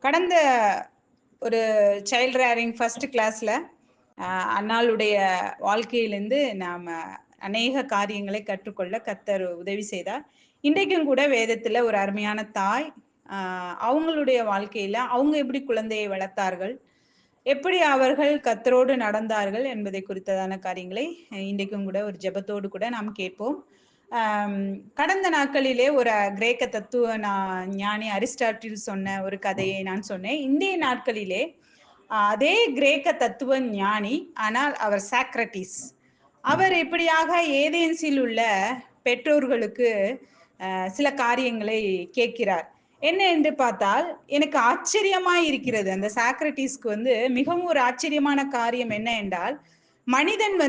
கடந்த ஒரு child rearing first கிளாஸ்ல அன்னாளுடைய வாழ்க்கையிலிருந்து நாம் அநேக காரியங்களை கற்றுக்கொள்ள கர்த்தர் உதவி செய்தார். இன்றைக்கும் கூட வேதத்துல ஒரு அருமையான தாய் அவங்களுடைய வாழ்க்கையில அவங்க எப்படி குழந்தையை வளர்த்தார்கள், எப்படி அவர்கள் கர்த்தரோடு நடந்தார்கள் என்பதை குறித்ததான காரியங்களை இன்றைக்கும் கூட ஒரு ஜெபத்தோடு கூட நாம் கேட்போம். கடந்த நாட்களிலே ஒரு கிரேக்க தத்துவ ஞானி அரிஸ்டாட்டில் சொன்ன ஒரு கதையை நான் சொன்னேன். இந்திய நாட்களிலே அதே கிரேக்க தத்துவ ஞானி, ஆனால் அவர் சாக்ரட்டிஸ், அவர் இப்படியாக ஏதேன்ஸில் உள்ள பெற்றோர்களுக்கு சில காரியங்களை கேட்கிறார். என்ன என்று பார்த்தால் எனக்கு ஆச்சரியமாய் இருக்கிறது. அந்த சாக்ரட்டிஸ்க்கு மிகவும் ஒரு ஆச்சரியமான காரியம் என்ன என்றால், மனிதன்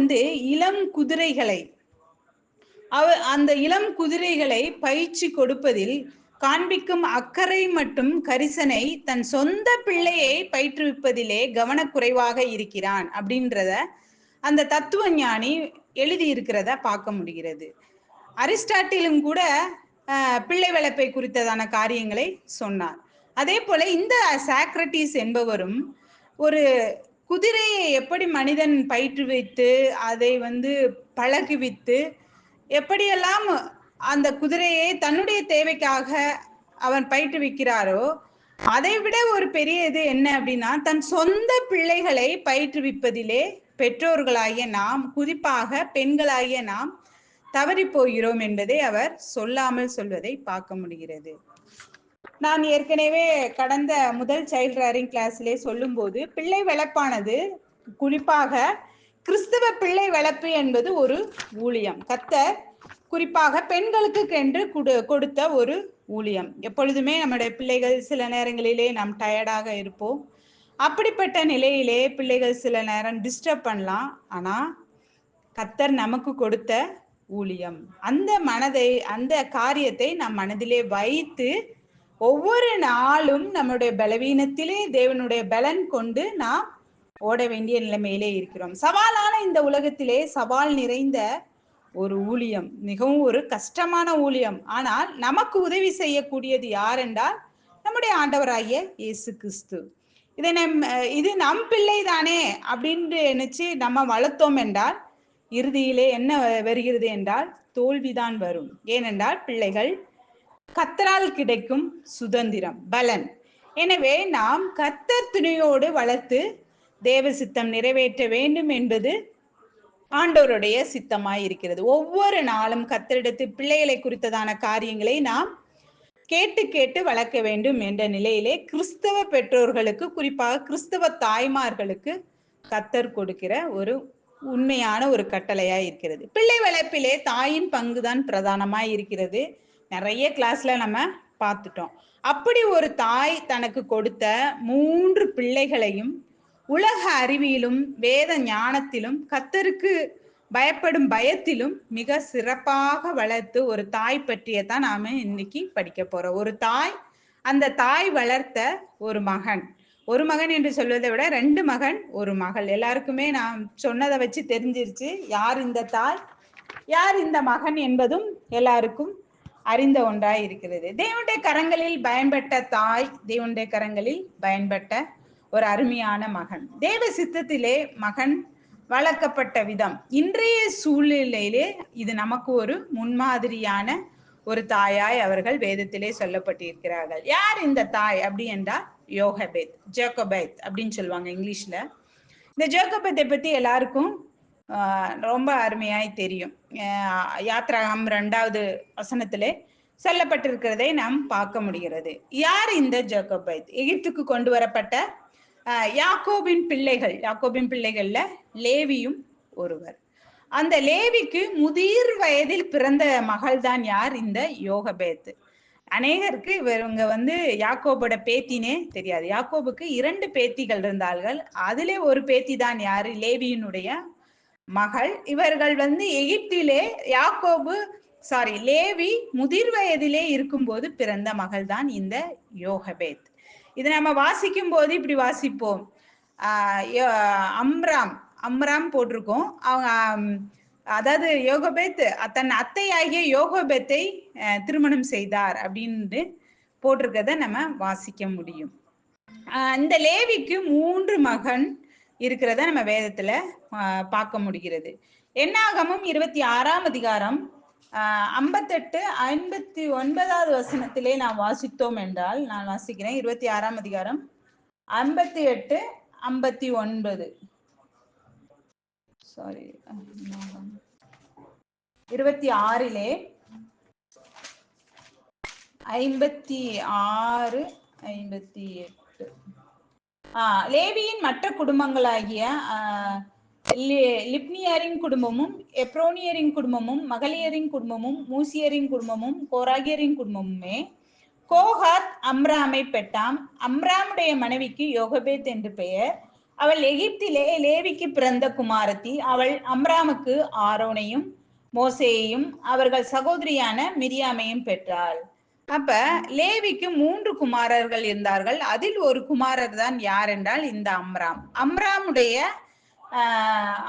இளம் குதிரைகளை அந்த இளம் குதிரைகளை பயிற்சி கொடுப்பதில் காண்பிக்கும் அக்கறை மற்றும் கரிசனை தன் சொந்த பிள்ளையை பயிற்றுவிப்பதிலே கவனக்குறைவாக இருக்கிறான் அப்படின்றத அந்த தத்துவ ஞானி எழுதி இருக்கிறத பார்க்க முடிகிறது. அரிஸ்டாட்டிலும் கூட பிள்ளை வளர்ப்பை குறித்ததான காரியங்களை சொன்னார். அதே போல இந்த சாக்ரட்டிஸ் என்பவரும் ஒரு குதிரையை எப்படி மனிதன் பயிற்றுவித்து அதை பழகுவித்து எப்படியெல்லாம் அந்த குதிரையை தன்னுடைய தேவைக்காக அவன் பயிற்றுவிக்கிறாரோ, அதை விட ஒரு பெரிய இது என்ன அப்படின்னா, தன் சொந்த பிள்ளைகளை பயிற்றுவிப்பதிலே பெற்றோர்களாகிய நாம், குறிப்பாக பெண்களாகிய நாம் தவறி போகிறோம் என்பதை அவர் சொல்லாமல் சொல்வதை பார்க்க முடிகிறது. நான் ஏற்கனவே கடந்த முதல் சைல்ட் ரேரிங் கிளாஸிலே சொல்லும் போது, பிள்ளை வளர்ப்பானது குறிப்பாக கிறிஸ்தவ பிள்ளை வளர்ப்பு என்பது ஒரு ஊழியம். கர்த்தர் குறிப்பாக பெண்களுக்கு என்று கொடுத்த ஒரு ஊழியம். எப்பொழுதுமே நம்முடைய பிள்ளைகள் சில நேரங்களிலே நாம் டயர்டாக இருப்போம். அப்படிப்பட்ட நிலையிலே பிள்ளைகள் சில நேரம் டிஸ்டர்ப் பண்ணலாம். ஆனா கர்த்தர் நமக்கு கொடுத்த ஊழியம், அந்த காரியத்தை நம் மனதிலே வைத்து ஒவ்வொரு நாளும் நம்முடைய பலவீனத்திலே தேவனுடைய பலன் கொண்டு நாம் ஓட வேண்டிய நிலைமையிலே இருக்கிறோம். சவாலான இந்த உலகத்திலே சவால் நிறைந்த ஒரு ஊழியம், மிகவும் ஒரு கஷ்டமான ஊழியம். ஆனால் நமக்கு உதவி செய்யக்கூடியது யார் என்றால் நம்முடைய ஆண்டவராகிய இயேசு கிறிஸ்து. இது நம் பிள்ளை தானே அப்படின்னு நினைச்சு நம்ம வளர்த்தோம் என்றால் இறுதியிலே என்ன வருகிறது என்றால் தோல்விதான் வரும். ஏனென்றால் பிள்ளைகள் கர்த்தரால் கிடைக்கும் சுதந்திரம், பலன். எனவே நாம் கர்த்தர் துணையோடு வளர்த்து தேவ சித்தம் நிறைவேற்ற வேண்டும் என்பது ஆண்டவருடைய சித்தமாய் இருக்கிறது. ஒவ்வொரு நாளும் கர்த்தரிடத்து பிள்ளைகளை குறித்ததான காரியங்களை நாம் கேட்டு கேட்டு வளர்க்க வேண்டும் என்ற நிலையிலே கிறிஸ்தவ பெற்றோர்களுக்கு, குறிப்பாக கிறிஸ்தவ தாய்மார்களுக்கு கர்த்தர் கொடுக்கிற ஒரு உண்மையான ஒரு கட்டளையாய் இருக்கிறது. பிள்ளை வளர்ப்பிலே தாயின் பங்குதான் பிரதானமாய் இருக்கிறது. நிறைய கிளாஸ்ல நம்ம பார்த்துட்டோம். அப்படி ஒரு தாய் தனக்கு கொடுத்த 3 பிள்ளைகளையும் உலக அறிவியலும் வேத ஞானத்திலும் கர்த்தருக்கு பயப்படும் பயத்திலும் மிக சிறப்பாக வளர்த்து ஒரு தாய் பற்றியதான் நாம இன்னைக்கு படிக்க போறோம். ஒரு தாய், அந்த தாய் வளர்த்த ஒரு மகன், ஒரு மகன் என்று சொல்வதை விட 2 மகன் 1 மகள். எல்லாருக்குமே நான் சொன்னதை வச்சு தெரிஞ்சிருச்சு யார் இந்த தாய், யார் இந்த மகன் என்பதும் எல்லாருக்கும் அறிந்த ஒன்றாய் இருக்கிறது. தேவனுடைய கரங்களில் பயன்பட்ட தாய், தேவனுடைய கரங்களில் பயன்பட்ட ஒரு அருமையான மகன். தேவ சித்தத்திலே மகன் வளர்க்கப்பட்ட விதம் இன்றைய சூழ்நிலையிலே இது நமக்கு ஒரு முன்மாதிரியான ஒரு தாயாய் அவர்கள் வேதத்திலே சொல்லப்பட்டிருக்கிறார்கள். யார் இந்த தாய் அப்படி என்றால் யோகபேத், ஜேக்கோபேத் அப்படின்னு சொல்லுவாங்க இங்கிலீஷ்ல. இந்த ஜேக்கோபேத்தை பத்தி எல்லாருக்கும் ரொம்ப அருமையாய் தெரியும். யாத்ராகம் 2வது வசனத்திலே சொல்லப்பட்டிருக்கிறதை நாம் பார்க்க முடிகிறது. யார் இந்த ஜேக்கோபேத்? எகிப்துக்கு கொண்டு வரப்பட்ட யாக்கோபின் பிள்ளைகள்ல லேவியும் ஒருவர். அந்த லேவிக்கு முதிர் வயதில் பிறந்த மகள் தான் யார்? இந்த யோகபேத். அநேகருக்கு இவங்க யாக்கோபோட பேத்தினே தெரியாது. யாக்கோபுக்கு 2 பேத்திகள் இருந்தார்கள். அதிலே ஒரு பேத்தி தான் யாரு? லேவியினுடைய மகள். இவர்கள் எகிப்திலே லேவி முதிர் வயதிலே இருக்கும்போது பிறந்த மகள் தான் இந்த யோகபேத். இதை நம்ம வாசிக்கும் போது இப்படி வாசிப்போம். அம்ராம் போட்டிருக்கோம். அவங்க அதாவது யோகபேத் தன் அத்தையாகிய யோகபேத்தை திருமணம் செய்தார் அப்படின்னு போட்டிருக்கிறத நம்ம வாசிக்க முடியும். இந்த லேவிக்கு 3 மகன் இருக்கிறத நம்ம வேதத்துல பார்க்க முடிகிறது. என்னாகமும் 26ஆம் அதிகாரம் 58 59வது வசனத்திலே நாம் வாசித்தோம் என்றால், நான் வாசிக்கிறேன். 26ஆம் அதிகாரம் 58 59 சாரி 26 56 58 லேவியின் மற்ற குடும்பங்களாகிய லிப்னியரின் குடும்பமும், எப்ரோனியரின் குடும்பமும், மகளிரின் குடும்பமும், மூசியரின் குடும்பமும், கோராகியரின் குடும்பமுமே கோஹாத் அம்ராமை பெற்றாம். அம்ராமுடைய மனைவிக்கு யோகபேத் என்று பெயர். அவள் எகிப்திலே லேவிக்கு பிறந்த குமாரத்தி. அவள் அம்ராமுக்கு ஆரோனையும் மோசேயையும் அவர்கள் சகோதரியான மிரியாமையும் பெற்றாள். அப்ப லேவிக்கு 3 குமாரர்கள் இருந்தார்கள். அதில் ஒரு குமாரர் தான் யார் என்றால் இந்த அம்ராமுடைய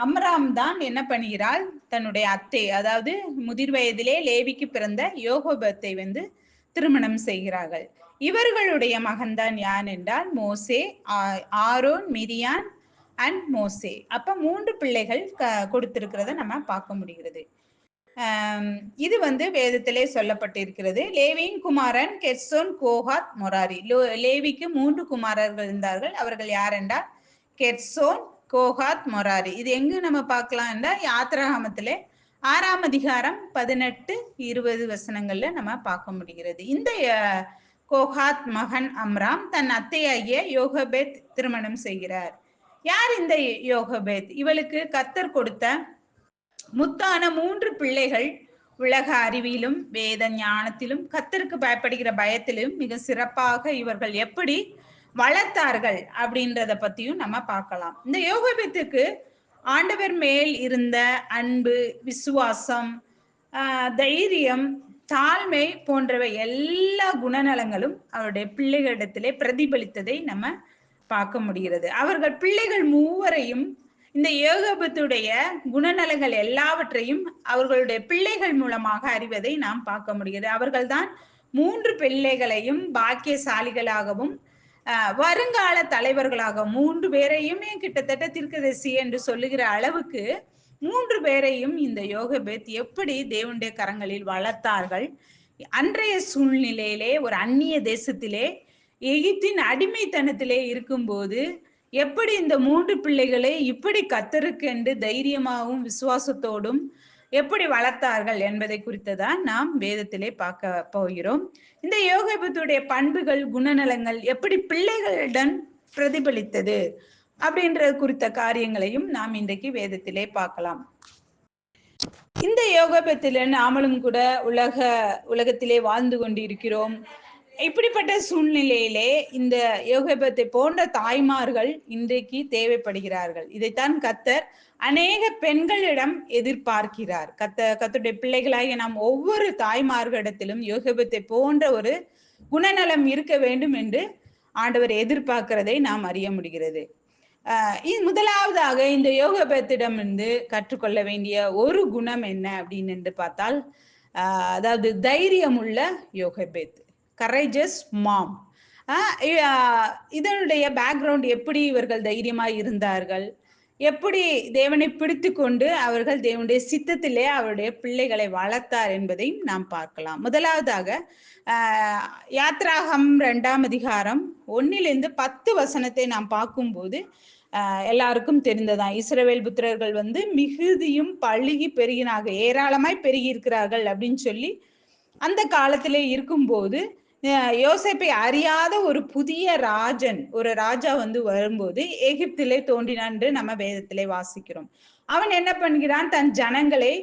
அம்ராம் தான் என்ன பண்ணுகிறாள், தன்னுடைய அத்தை, அதாவது முதிர் வயதிலே லேவிக்கு பிறந்த யோகோபத்தை திருமணம் செய்கிறார்கள். இவர்களுடைய மகன்தான் யான் என்றால் மோசே, ஆரோன், மிரியான் அண்ட் மோசே. அப்ப 3 பிள்ளைகள் கொடுத்திருக்கிறத நம்ம பார்க்க முடிகிறது. இது வேதத்திலே சொல்லப்பட்டிருக்கிறது. லேவியின் குமாரன் கெர்சோன், கோஹாத், மொராரி. லேவிக்கு 3 குமாரர்கள் இருந்தார்கள். அவர்கள் யார் என்றால் கெர்சோன், கோஹாத், மொராரி. இது எங்கு நம்ம பார்க்கலாம் என்றால் யாத்ராகமத்திலே 6ஆம் அதிகாரம் 18 20 வசனங்கள்ல நம்ம பார்க்க முடிகிறது. இந்த கோஹாத் மகன் அம்ராம் தன் அத்தையாகிய யோகபேத் திருமணம் செய்கிறார். யார் இந்த யோகபேத்? இவளுக்கு கர்த்தர் கொடுத்த முத்தான 3 பிள்ளைகள் உலக அறிவிலும் வேத ஞானத்திலும் கர்த்தருக்கு பயப்படுகிற பயத்திலும் மிக சிறப்பாக இவர்கள் எப்படி வளர்த்தார்கள் அப்படின்றத பத்தியும் நம்ம பார்க்கலாம். இந்த யோகபேத்துக்கு ஆண்டவர் மேல் இருந்த அன்பு, விசுவாசம், தைரியம், தாழ்மை போன்றவை எல்லா குணநலங்களும் அவருடைய பிள்ளைகளிடத்திலே பிரதிபலித்ததை நம்ம பார்க்க முடிகிறது. அவர்கள் பிள்ளைகள் மூவரையும் இந்த யோகபத்துடைய குணநலங்கள் எல்லாவற்றையும் அவர்களுடைய பிள்ளைகள் மூலமாக அறிவதை நாம் பார்க்க முடிகிறது. அவர்கள்தான் 3 பிள்ளைகளையும் பாக்கியசாலிகளாகவும் வருங்கால தலைவர்களாக 3 பேரையுமே கிட்டத்தட்ட தீர்க்கதரிசி என்று சொல்லுகிற அளவுக்கு 3 பேரையும் இந்த யோகபேத் எப்படி தேவனுடைய கரங்களில் வளர்த்தார்கள். அன்றைய சூழ்நிலையிலே ஒரு அந்நிய தேசத்திலே எகிப்தின் அடிமைத்தனத்திலே இருக்கும்போது எப்படி இந்த 3 பிள்ளைகளை இப்படி கர்த்தருக்கென்று தைரியமாகவும் விசுவாசத்தோடும் எப்படி வளர்த்தார்கள் என்பதை குறித்துதான் நாம் வேதத்திலே பார்க்க போகிறோம். இந்த யோகபத்துடைய பண்புகள், குணநலங்கள் எப்படி பிள்ளைகளுடன் பிரதிபலித்தது அப்படின்றது குறித்த காரியங்களையும் நாம் இன்றைக்கு வேதத்திலே பார்க்கலாம். இந்த யோகபத்தில நாமளும் கூட உலகத்திலே வாழ்ந்து கொண்டிருக்கிறோம். இப்படிப்பட்ட சூழ்நிலையிலே இந்த யோகபத்தை போன்ற தாய்மார்கள் இன்றைக்கு தேவைப்படுகிறார்கள். இதைத்தான் கர்த்தர் அநேக பெண்களிடம் எதிர்பார்க்கிறார். கர்த்தருடைய பிள்ளைகளாகிய நாம் ஒவ்வொரு தாய்மார்களிடத்திலும் யோகபத்தை போன்ற ஒரு குணநலம் இருக்க வேண்டும் என்று ஆண்டவர் எதிர்பார்க்கிறதை நாம் அறிய முடிகிறது. முதலாவதாக இந்த யோகபத்திடம் கற்றுக்கொள்ள வேண்டிய ஒரு குணம் என்ன அப்படின்னு பார்த்தால், அதாவது தைரியம் உள்ள யோகபேத், கரேஜஸ் மாம். இதனுடைய பேக்ரவுண்ட், எப்படி இவர்கள் தைரியமாய் இருந்தார்கள், எப்படி தேவனை பிடித்து கொண்டு அவர்கள் தேவனுடைய சித்தத்திலே அவருடைய பிள்ளைகளை வளர்த்தார் என்பதையும் நாம் பார்க்கலாம். முதலாவதாக யாத்ராகம் 2ஆம் அதிகாரம் 1 10 வசனத்தை நாம் பார்க்கும்போது எல்லாருக்கும் தெரிந்ததான். இஸ்ரவேல் புத்திரர்கள் மிகுதியும் பழுகி பெருகினாக, ஏராளமாய் பெருகி இருக்கிறார்கள் அப்படின்னு சொல்லி அந்த காலத்திலே இருக்கும்போது யோசேப்பை அறியாத ஒரு புதிய ராஜா வரும்போது எகிப்திலே தோன்றினான் என்று நம்ம வேதத்திலே வாசிக்கிறோம். அவன் என்ன பண்ணுகிறான், தன் ஜனங்களை,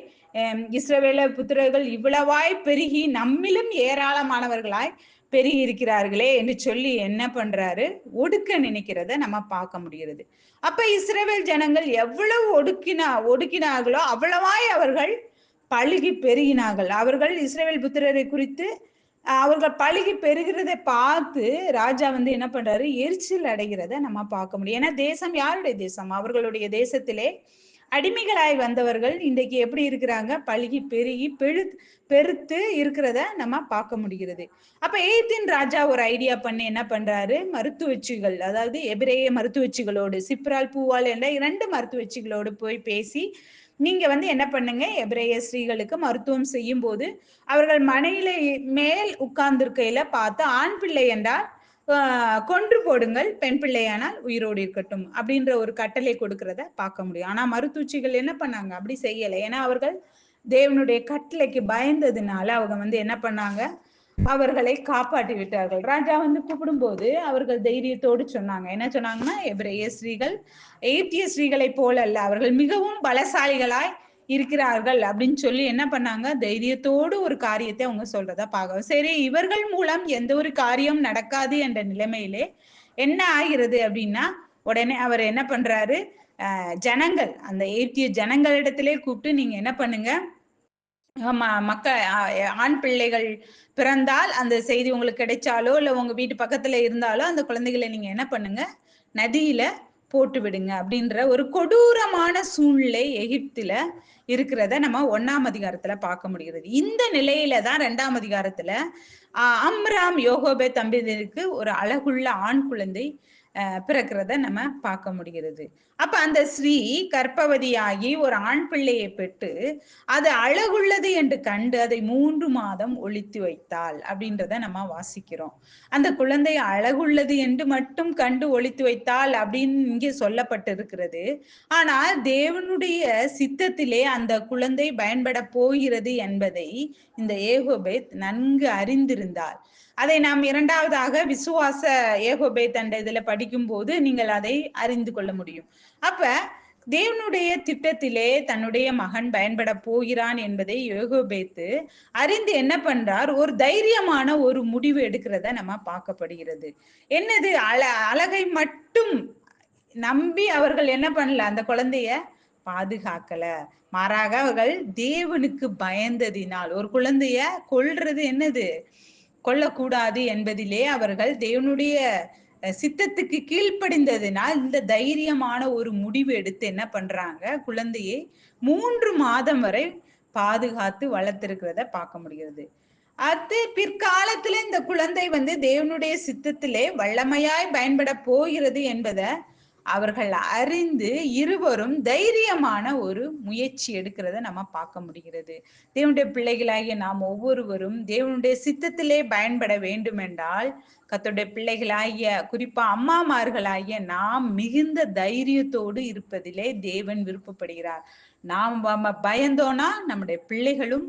இஸ்ரவேல புத்திரர்கள் இவ்வளவாய் பெருகி நம்மிலும் ஏராளமானவர்களாய் பெருகி இருக்கிறார்களே என்று சொல்லி என்ன பண்றாரு, ஒடுக்க நினைக்கிறத நம்ம பார்க்க முடிகிறது. அப்ப இஸ்ரவேல் ஜனங்கள் எவ்வளவு ஒடுக்கினார்களோ அவ்வளவாய் அவர்கள் பழுகி பெருகினார்கள். அவர்கள் இஸ்ரவேல் புத்திரரை குறித்து அவர்கள் பழுகி பெருகிறதை பார்த்து ராஜா என்ன பண்றாரு, எரிச்சல் அடைகிறத நம்ம பார்க்க முடியும். ஏன்னா தேசம் யாருடைய தேசம்? அவர்களுடைய தேசத்திலே அடிமைகளாய் வந்தவர்கள் இன்றைக்கு எப்படி இருக்கிறாங்க? பழுகி பெருகி பெருத்து இருக்கிறத நம்ம பார்க்க முடிகிறது. அப்ப எகிப்தின் ராஜா ஒரு ஐடியா பண்ணி என்ன பண்றாரு? மருத்துவச்சிகள், அதாவது எபிரேய மருத்துவச்சிகளோடு, சிப்ரால் பூவால் என்ற 2 மருத்துவச்சிகளோடு போய் பேசி, நீங்க என்ன பண்ணுங்க, எபிரேய ஸ்திரீகளுக்கு மருத்துவம் செய்யும் போது அவர்கள் மனையில மேல் உட்கார்ந்திருக்கையில பார்த்து ஆண் பிள்ளை என்றால் கொன்று போடுங்கள், பெண் பிள்ளையானால் உயிரோடு இருக்கட்டும் அப்படின்ற ஒரு கட்டளை கொடுக்கிறத பார்க்க முடியும். ஆனா மருத்துவச்சிகள் என்ன பண்ணாங்க? அப்படி செய்யலை. ஏன்னா அவர்கள் தேவனுடைய கட்டளைக்கு பயந்ததுனால அவங்க என்ன பண்ணாங்க? அவர்களை காப்பாற்றி விட்டார்கள். ராஜா கூப்பிடும் போது அவர்கள் தைரியத்தோடு சொன்னாங்க. என்ன சொன்னாங்கன்னா, எபிரேய ஸ்திரீகள் எகிப்திய ஸ்திரீகளை போல அல்ல, அவர்கள் மிகவும் பலசாலிகளாய் இருக்கிறார்கள் அப்படின்னு சொல்லி என்ன பண்ணாங்க? தைரியத்தோடு ஒரு காரியத்தை அவங்க சொல்றத பார்க்க. சரி, இவர்கள் மூலம் எந்த ஒரு காரியம் நடக்காது என்ற நிலைமையிலே என்ன ஆகிறது அப்படின்னா, உடனே அவர் என்ன பண்றாரு? ஜனங்கள், அந்த எகிப்திய ஜனங்களிடத்திலே கூப்பிட்டு, நீங்க என்ன பண்ணுங்க, மக்கள் ஆண் பிள்ளைகள் பிறந்தால் அந்த செய்தி உங்களுக்கு கிடைச்சாலோ இல்ல உங்க வீட்டு பக்கத்துல இருந்தாலோ அந்த குழந்தைகளை நீங்க என்ன பண்ணுங்க, நதியில போட்டு விடுங்க அப்படின்ற ஒரு கொடூரமான சூழ்நிலை எகிப்துல இருக்கிறத நம்ம 1ஆம் அதிகாரத்துல பார்க்க முடிகிறது. இந்த நிலையில தான் 2ஆம் அதிகாரத்துல அம்ராம் யோகோபே தம்பதியருக்கு ஒரு அழகுள்ள ஆண் குழந்தை பிறக்கிறத நம்ம பார்க்க முடிகிறது. அப்ப அந்த ஸ்ரீ கர்ப்பவதியாகி ஒரு ஆண் பிள்ளையை பெற்று அது அழகுள்ளது என்று கண்டு அதை 3 மாதம் ஒளித்து வைத்தாள் அப்படின்றத நம்ம வாசிக்கிறோம். அந்த குழந்தை அழகுள்ளது என்று மட்டும் கண்டு ஒளித்து வைத்தாள் அப்படின்னு இங்கே சொல்லப்பட்டிருக்கிறது. ஆனால் தேவனுடைய சித்தத்திலே அந்த குழந்தை பயன்பட போகிறது என்பதை இந்த ஏகோபேத் நன்கு அறிந்திருந்தார். அதை நாம் 2வதாக விசுவாச ஏகோபேத் என்ற இதுல படிக்கும் போது நீங்கள் அதை அறிந்து கொள்ள முடியும். அப்ப தேவனுடைய திட்டத்திலே தன்னுடைய மகன் பயன்பட போகிறான் என்பதை யோகோபேத்து அறிந்து என்ன பண்றார்? ஒரு தைரியமான ஒரு முடிவு எடுக்கிறத நம்ம பார்க்கப்படுகிறது. என்னது? அழகை மட்டும் நம்பி அவர்கள் என்ன பண்ணல? அந்த குழந்தைய பாதுகாக்கல. மாறாக அவர்கள் தேவனுக்கு பயந்ததினால், ஒரு குழந்தைய கொல்றது என்னது? கொல்லக்கூடாது என்பதிலே அவர்கள் தேவனுடைய சித்தத்துக்கு கீழ்ப்படிந்ததினால் இந்த தைரியமான ஒரு முடிவு எடுத்து என்ன பண்றாங்க? குழந்தையை 3 மாதம் வரை பாதுகாத்து வளர்த்திருக்கிறத பார்க்க முடிகிறது. அது பிற்காலத்துல இந்த குழந்தை தேவனுடைய சித்தத்திலே வல்லமையாய் பயன்பட போகிறது என்பதை அவர்கள் அறிந்து இருவரும் தைரியமான ஒரு முயற்சி எடுக்கிறத நம்ம பார்க்க முடிகிறது. தேவனுடைய பிள்ளைகளாகிய நாம் ஒவ்வொருவரும் தேவனுடைய சித்தத்திலே பயன்பட வேண்டும் என்றால், கர்த்தருடைய பிள்ளைகளாகிய குறிப்பா அம்மாமார்களாகிய நாம் மிகுந்த தைரியத்தோடு இருப்பதிலே தேவன் விருப்பப்படுகிறார். நாம் பயந்தோனா நம்முடைய பிள்ளைகளும்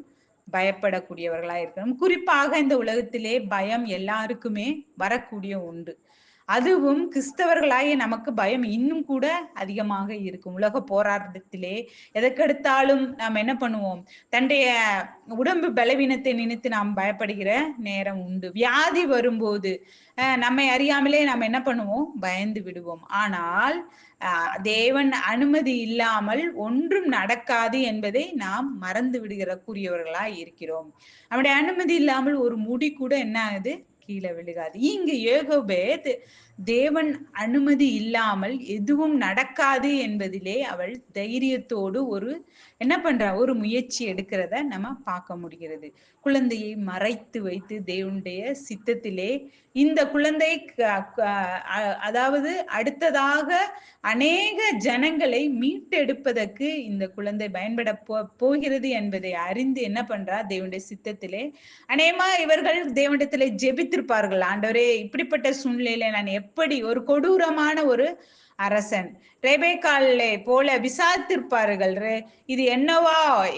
பயப்படக்கூடியவர்களா இருக்கணும். குறிப்பாக இந்த உலகத்திலே பயம் எல்லாருக்குமே வரக்கூடிய உண்டு. அதுவும் கிறிஸ்தவர்களாகிய நமக்கு பயம் இன்னும் கூட அதிகமாக இருக்கும். உலக போராட்டத்திலே எதற்கெடுத்தாலும் நாம் என்ன பண்ணுவோம்? தன்னுடைய உடம்பு பலவீனத்தை நினைத்து நாம் பயப்படுகிற நேரம் உண்டு. வியாதி வரும்போது நம்மை அறியாமலே நாம் என்ன பண்ணுவோம்? பயந்து விடுவோம். ஆனால் தேவன் அனுமதி இல்லாமல் ஒன்றும் நடக்காது என்பதை நாம் மறந்து விடுகிற கூறியவர்களாய் இருக்கிறோம். அவருடைய அனுமதி இல்லாமல் ஒரு முடி கூட என்ன ஆகுது? கீழே விழுகாது. இங்கு யோகோபேத் தேவன் அனுமதி இல்லாமல் எதுவும் நடக்காது என்பதிலே அவள் தைரியத்தோடு என்ன பண்றா? ஒரு முயற்சி எடுக்கிறத நம்ம பார்க்க முடிகிறது. குழந்தையை மறைத்து வைத்து தேவனுடைய சித்தத்திலே இந்த குழந்தை அதாவது அடுத்ததாக அநேக ஜனங்களை மீட்டெடுப்பதற்கு இந்த குழந்தை பயன்பட போகிறது என்பதை அறிந்து என்ன பண்றா? தேவனுடைய சித்தத்திலே அநேகமா இவர்கள் தேவனிடத்திலே ஜெபித்திருப்பார்கள். ஆண்டவரே, இப்படிப்பட்ட சூழ்நிலையில நான் எப்படி, ஒரு கொடூரமான ஒரு அரசன் ரெபேக்காளை போல விசாரித்திருப்பார்கள். இது என்னவா?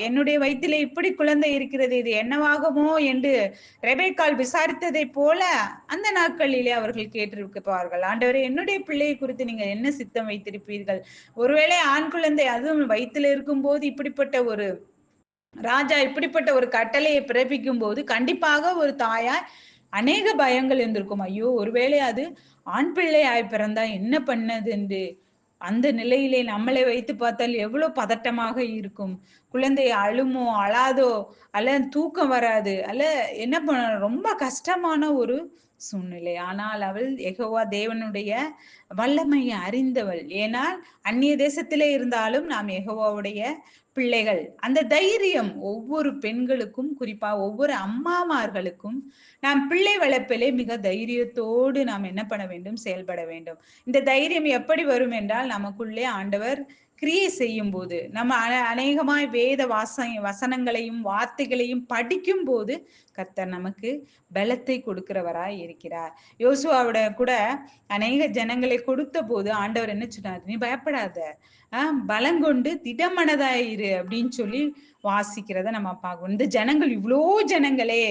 என்னுடைய வயிற்றிலே இப்படி குழந்தை இருக்கிறது, இது என்னவாகுமோ என்று ரெபேக்காள் விசாரித்ததை போல அந்த நாட்களிலே அவர்கள் கேட்டிருப்பார்கள். ஆண்டவரே, என்னுடைய பிள்ளையை குறித்து நீங்க என்ன சித்தம் வைத்திருப்பீர்கள்? ஒருவேளை ஆண் குழந்தை அதுவும் வயிற்றில் இருக்கும் போது இப்படிப்பட்ட ஒரு ராஜா இப்படிப்பட்ட ஒரு கட்டளையை பிறப்பிக்கும் போது கண்டிப்பாக ஒரு தாயாய் அநேக பயங்கள் இருந்திருக்கும். ஐயோ, ஒருவேளை அது ஆண் பிள்ளையாய் பிறந்தா என்ன பண்ணது என்று அந்த நிலையிலே நம்மளை வைத்து பார்த்தால் எவ்வளவு பதட்டமாக இருக்கும். குழந்தை அழுமோ அழாதோ, அல்ல தூக்கம் வராது, அல்ல என்ன பண்ண, ரொம்ப கஷ்டமான ஒரு சூழ்நிலை. ஆனால் அவள் யெகோவா தேவனுடைய வல்லமையை அறிந்தவள். ஏனால் அந்நிய தேசத்திலே இருந்தாலும் நாம் யெகோவாவுடைய பிள்ளைகள். அந்த தைரியம் ஒவ்வொரு பெண்களுக்கும், குறிப்பா ஒவ்வொரு அம்மாமார்களுக்கும் நாம் பிள்ளை வளர்ப்பிலே மிக தைரியத்தோடு நாம் என்ன பண்ண வேண்டும்? செயல்பட வேண்டும். இந்த தைரியம் எப்படி வரும் என்றால், நமக்குள்ளே ஆண்டவர் கிரியை செய்யும்போது, நம்ம அநேகமாய் வேத வசனங்களையும் வார்த்தைகளையும் படிக்கும்போது கர்த்தர் நமக்கு பலத்தை கொடுக்கிறவராய் இருக்கிறார். யோசுவாவிட கூட அநேக ஜனங்களை கொடுத்த போது ஆண்டவர் என்ன சொன்னார்? நீ பயப்படாத, பலங்கொண்டு திடமனதாயிரு அப்படின்னு சொல்லி வாசிக்கிறத நம்ம பார்க்கணும். இந்த ஜனங்கள் இவ்வளோ ஜனங்களே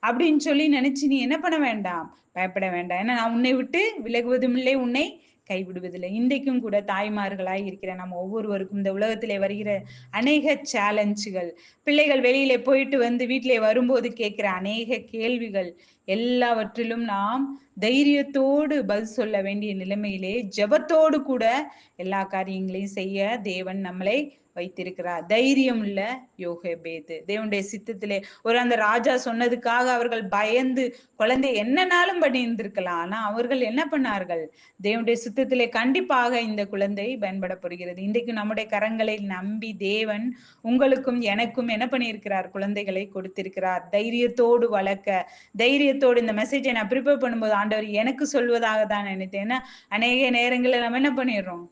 அப்படின்னு சொல்லி நினைச்சு நீ என்ன பண்ண வேண்டாம், பயப்பட வேண்டாம். ஏன்னா நான் உன்னை விட்டு விலகுவதும் இல்லை, உன்னை கைவிடுவதில்லை. இன்றைக்கும் கூட தாய்மார்களாய் இருக்கிற நம்ம ஒவ்வொருவருக்கும் இந்த உலகத்திலே வருகிற அநேக சேலஞ்சுகள், பிள்ளைகள் வெளியிலே போயிட்டு வந்து வீட்டிலே வரும்போது கேட்கிற அநேக கேள்விகள் எல்லாவற்றிலும் நாம் தைரியத்தோடு பதில் சொல்ல வேண்டிய நிலைமையிலே ஜெபத்தோடு கூட எல்லா காரியங்களையும் செய்ய தேவன் நம்மளை வைத்திருக்கிறார். தைரியம் உள்ள யோகேபேது தேவனுடைய சித்தத்திலே அந்த ராஜா சொன்னதுக்காக அவர்கள் பயந்து குழந்தை என்னனாலும் பண்ணி இருந்திருக்கலாம். ஆனா அவர்கள் என்ன பண்ணார்கள்? தேவனுடைய சித்தத்திலே கண்டிப்பாக இந்த குழந்தை பயன்படப்படுகிறது. இன்றைக்கு நம்முடைய கரங்களை நம்பி தேவன் உங்களுக்கும் எனக்கும் என்ன பண்ணியிருக்கிறார்? குழந்தைகளை கொடுத்திருக்கிறார். தைரியத்தோடு வளர்க்க, தைரியத்தோடு இந்த மெசேஜை நான் ப்ரிப்பேர் பண்ணும்போது ஆண்டவர் எனக்கு சொல்வதாக தான் நினைத்தேன். ஏன்னா அநேக நேரங்களில் நம்ம என்ன பண்ணிடுறோம்?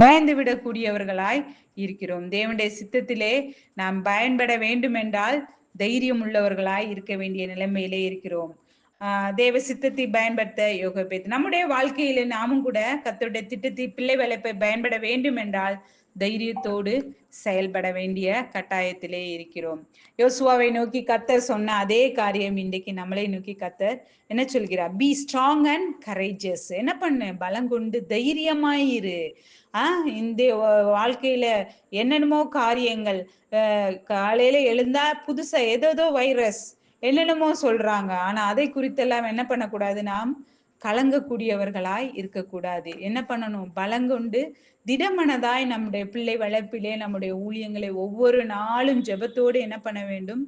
பயந்து விடக்கூடியவர்களாய் இருக்கிறோம். தேவனுடைய சித்தத்திலே நாம் பயன்பட வேண்டும் என்றால் தைரியம் உள்ளவர்களாய் இருக்க வேண்டிய நிலைமையிலே இருக்கிறோம். தேவ சித்தத்தை பயன்படுத்த யோகபேத் நம்முடைய வாழ்க்கையில நாமும் கூட கர்த்தருடைய திட்டத்தை பிள்ளை வளர்ப்பை பயன்பட வேண்டும் என்றால் தைரியத்தோடு செயல்பட வேண்டிய கட்டாயத்திலே இருக்கிறோம். யோசுவாவை நோக்கி கர்த்தர் சொன்ன அதே காரியம் இன்றைக்கு நம்மளை நோக்கி கர்த்தர் என்ன சொல்கிறார்? Be strong and courageous. என்ன பண்ணு? பலங்கொண்டு தைரியமாயிரு. இந்த வாழ்க்கையில என்னென்னமோ காரியங்கள், காலையில எழுந்தா புதுசா ஏதோ வைரஸ் என்னென்னமோ சொல்றாங்க. ஆனா அதை குறித்தெல்லாம் என்ன பண்ணக்கூடாது? நாம் கலங்கக்கூடியவர்களாய் இருக்கக்கூடாது. என்ன பண்ணணும்? பலங்கொண்டு திடமனதாய் நம்முடைய பிள்ளை வளர்ப்பிலே நம்முடைய ஊழியங்களை ஒவ்வொரு நாளும் ஜெபத்தோடு என்ன பண்ண வேண்டும்?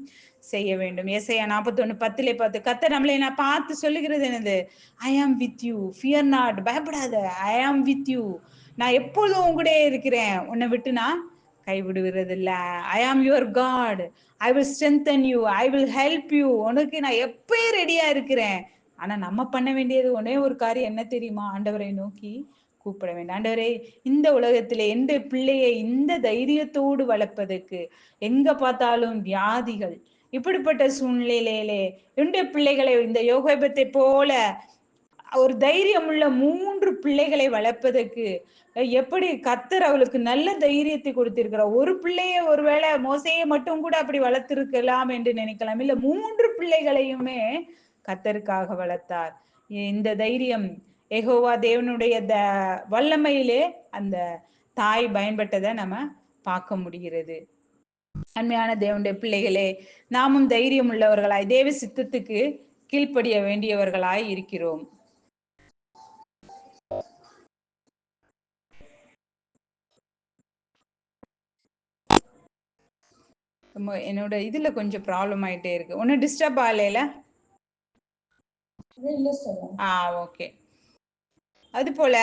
செய்ய வேண்டும். ஏசாயா 41:10 பார்த்து கர்த்தர் நம்மளை நான் பார்த்து சொல்லுகிறது என்னது? ஐ ஆம் வித் யூ, ஃபியர் நாட். பயப்படாத, ஐ ஆம் வித் யூ. நான் எப்பொழுதும் உங்கூடயே இருக்கிறேன், உன்னை விட்டு நான் கைவிடுகிறது இல்ல. I am your God, I will strengthen you, I will help you. உனக்கு நான் எப்பயும் ரெடியா இருக்கிறேன். ஆனா நம்ம பண்ண வேண்டியது ஒரே ஒரு காரியம் என்ன தெரியுமா? ஆண்டவரை நோக்கி கூப்பிட வேண்டும். ஆண்டவரே, இந்த உலகத்திலே எந்த பிள்ளையை இந்த தைரியத்தோடு வளர்ப்பதற்கு, எங்க பார்த்தாலும் வியாதிகள், இப்படிப்பட்ட சூழ்நிலையிலே என்னுடைய பிள்ளைகளை இந்த யோகபத்தை போல ஒரு தைரியம் உள்ள 3 பிள்ளைகளை வளர்ப்பதற்கு எப்படி கர்த்தர் அவளுக்கு நல்ல தைரியத்தை கொடுத்திருக்கிறார். ஒரு பிள்ளையை ஒருவேளை மோசையை மட்டும் கூட அப்படி வளர்த்திருக்கலாம் என்று நினைக்கலாம். இல்ல 3 பிள்ளைகளையுமே கர்த்தருக்காக வளர்த்தார். இந்த தைரியம் யெகோவா தேவனுடைய வல்லமையிலே அந்த தாய் பயன்பட்டதை நம்ம பார்க்க முடிகிறது. அன்மையான தேவனுடைய பிள்ளைகளே, நாமும் தைரியம் உள்ளவர்களாய் தேவ சித்தத்துக்கு கீழ்ப்படிய வேண்டியவர்களாய் இருக்கிறோம். என்னோட இதுல கொஞ்சம் ப்ராப்ளம் ஆயிட்டே இருக்கு. ஒன்னும் டிஸ்டர்ப் ஆகல? ஓகே. அது போல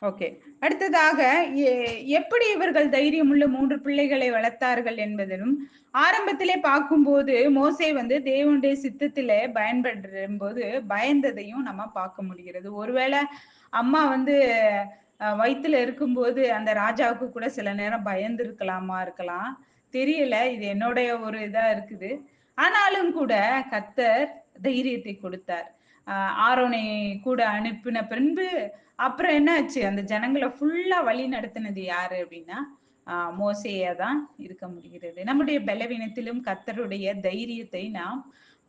ஓகே. அடுத்ததாக எப்படி இவர்கள் தைரியம் உள்ள 3 பிள்ளைகளை வளர்த்தார்கள் என்பதிலும் ஆரம்பத்திலே பார்க்கும்போது மோசே தேவனுடைய சித்தத்திலே பயன்படும் போது பயந்ததையும் நம்ம பார்க்க முடிகிறது. ஒருவேளை அம்மா வயிற்றுல இருக்கும்போது அந்த ராஜாவுக்கு கூட சில நேரம் பயந்து இருக்கலாம், தெரியல. இது என்னுடைய ஒரு இதா இருக்குது. ஆனாலும் கூட கர்த்தர் தைரியத்தை கொடுத்தார். ஆரோனை கூட அனுப்பின பின்பு அப்புறம் என்ன ஆச்சு? அந்த ஜனங்களை ஃபுல்லா வழி நடத்தினது யாரு அப்படின்னா மோசேயா தான் இருக்க முடிகிறது. நம்முடைய பலவீனத்திலும் கர்த்தருடைய தைரியத்தை நாம்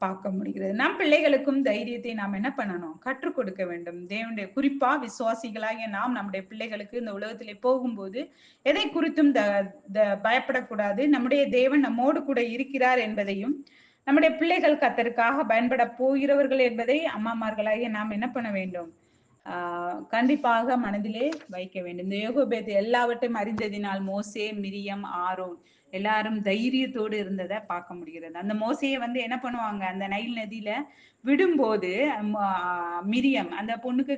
பார்க்க முடிகிறது. நம் பிள்ளைகளுக்கும் தைரியத்தை நாம் என்ன பண்ணணும்? கற்றுக் கொடுக்க வேண்டும். தேவனுடைய குறிப்பா விசுவாசிகளாகிய நாம் நம்முடைய பிள்ளைகளுக்கு இந்த உலகத்திலே போகும்போது எதை குறித்தும் பயப்படக்கூடாது. நம்முடைய தேவன் நம்மோடு கூட இருக்கிறார் என்பதையும் நம்முடைய பிள்ளைகள் கர்த்தருக்காக பயன்பட போகிறவர்கள் என்பதை அம்மாமார்களாகிய நாம் என்ன பண்ண வேண்டும்? கண்டிப்பாக மனதிலே வைக்க வேண்டும். இந்த யோகோபேத் எல்லாவற்றையும் அறிந்ததினால் மோசே, மிரியம், ஆரோன் எல்லாரும் தைரியத்தோடு இருந்ததை பார்க்க முடிகிறது. அந்த மோசையை வந்து என்ன பண்ணுவாங்க, அந்த நைல் நதியில விடும்போது மிரியம் அந்த பொண்ணுக்கு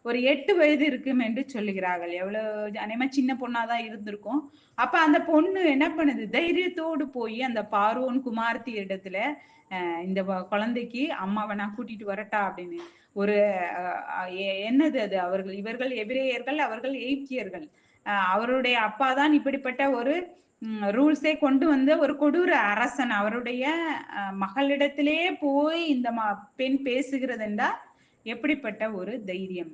ஒரு 8 வயது இருக்கும் என்று சொல்லுகிறார்கள். எவ்வளவு அநேகமா சின்ன பொண்ணாதான் இருந்திருக்கும். அப்ப அந்த பொண்ணு என்ன பண்ணுது, தைரியத்தோடு போய் அந்த பார்வோன் குமாரத்தி இடத்துல இந்த குழந்தைக்கு அம்மாவை நான் கூட்டிட்டு வரட்டா அப்படின்னு ஒரு என்னது அது, இவர்கள் எபிரேயர்கள், அவர்கள் எகிப்தியர்கள். அவருடைய அப்பா தான் இப்படிப்பட்ட ஒரு ரூல்ஸை கொண்டு வந்த ஒரு கொடூர அரசன். அவருடைய மகளிடத்திலே போய் இந்த பெண் பேசுகிறது என்றால் எப்படிப்பட்ட ஒரு தைரியம்.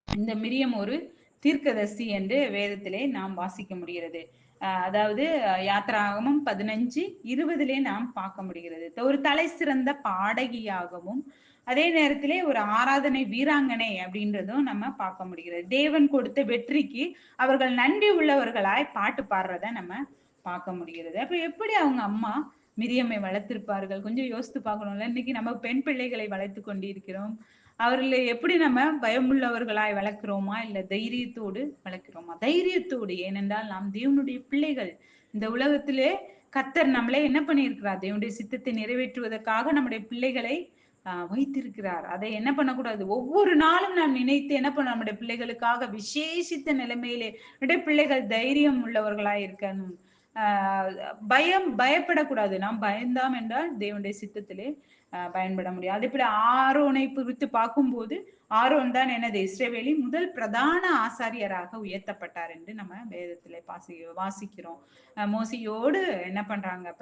இந்த மிரியம் ஒரு தீர்க்கதரிசி என்று வேதத்திலே நாம் வாசிக்க முடிகிறது. அதாவது யாத்திராகமம் 15:20 நாம் பார்க்க முடிகிறது. ஒரு தலை சிறந்த பாடகியாகவும் அதே நேரத்திலே ஒரு ஆராதனை வீராங்கனை அப்படின்றதும் நம்ம பார்க்க முடிகிறது. தேவன் கொடுத்த வெற்றிக்கு அவர்கள் நன்றி உள்ளவர்களாய் பாட்டு பாடுறத நம்ம பார்க்க முடிகிறது. அப்ப எப்படி அவங்க அம்மா மிரியம்மை வளர்த்திருப்பார்கள்? கொஞ்சம் யோசித்து பார்க்கணும்ல. இன்னைக்கு நம்ம பெண் பிள்ளைகளை வளர்த்து கொண்டிருக்கிறோம். அவர்களை எப்படி நம்ம பயமுள்ளவர்களாய் வளர்க்கிறோமா, இல்ல தைரியத்தோடு வளர்க்கிறோமா? தைரியத்தோடு. ஏனென்றால் நாம் தேவனுடைய பிள்ளைகள். இந்த உலகத்திலே கர்த்தர் நம்மளே என்ன பண்ணியிருக்கிறார்? தேவனுடைய சித்தத்தை நிறைவேற்றுவதற்காக நம்முடைய பிள்ளைகளை வைத்திருக்கிறார். அதை என்ன பண்ணக்கூடாது, ஒவ்வொரு நாளும் நாம் நினைத்து என்ன பண்ண, நம்முடைய பிள்ளைகளுக்காக விசேஷித்த நிலைமையிலே நம்முடைய பிள்ளைகள் தைரியம் உள்ளவர்களாய் இருக்கணும். பயப்படக்கூடாது. நாம் பயந்தாம் என்றால் தேவனுடைய சித்தத்திலே பயன்பட முடியும். அதே போல ஆரோனை குறித்து பார்க்கும்போது ஆரோன் தான் என்னது, இஸ்ரவேலின் முதல் பிரதான ஆசாரியராக உயர்த்தப்பட்டார் என்று நம்ம வேதத்திலே வாசிக்கிறோம். மோசையோடு என்ன பண்றாங்க,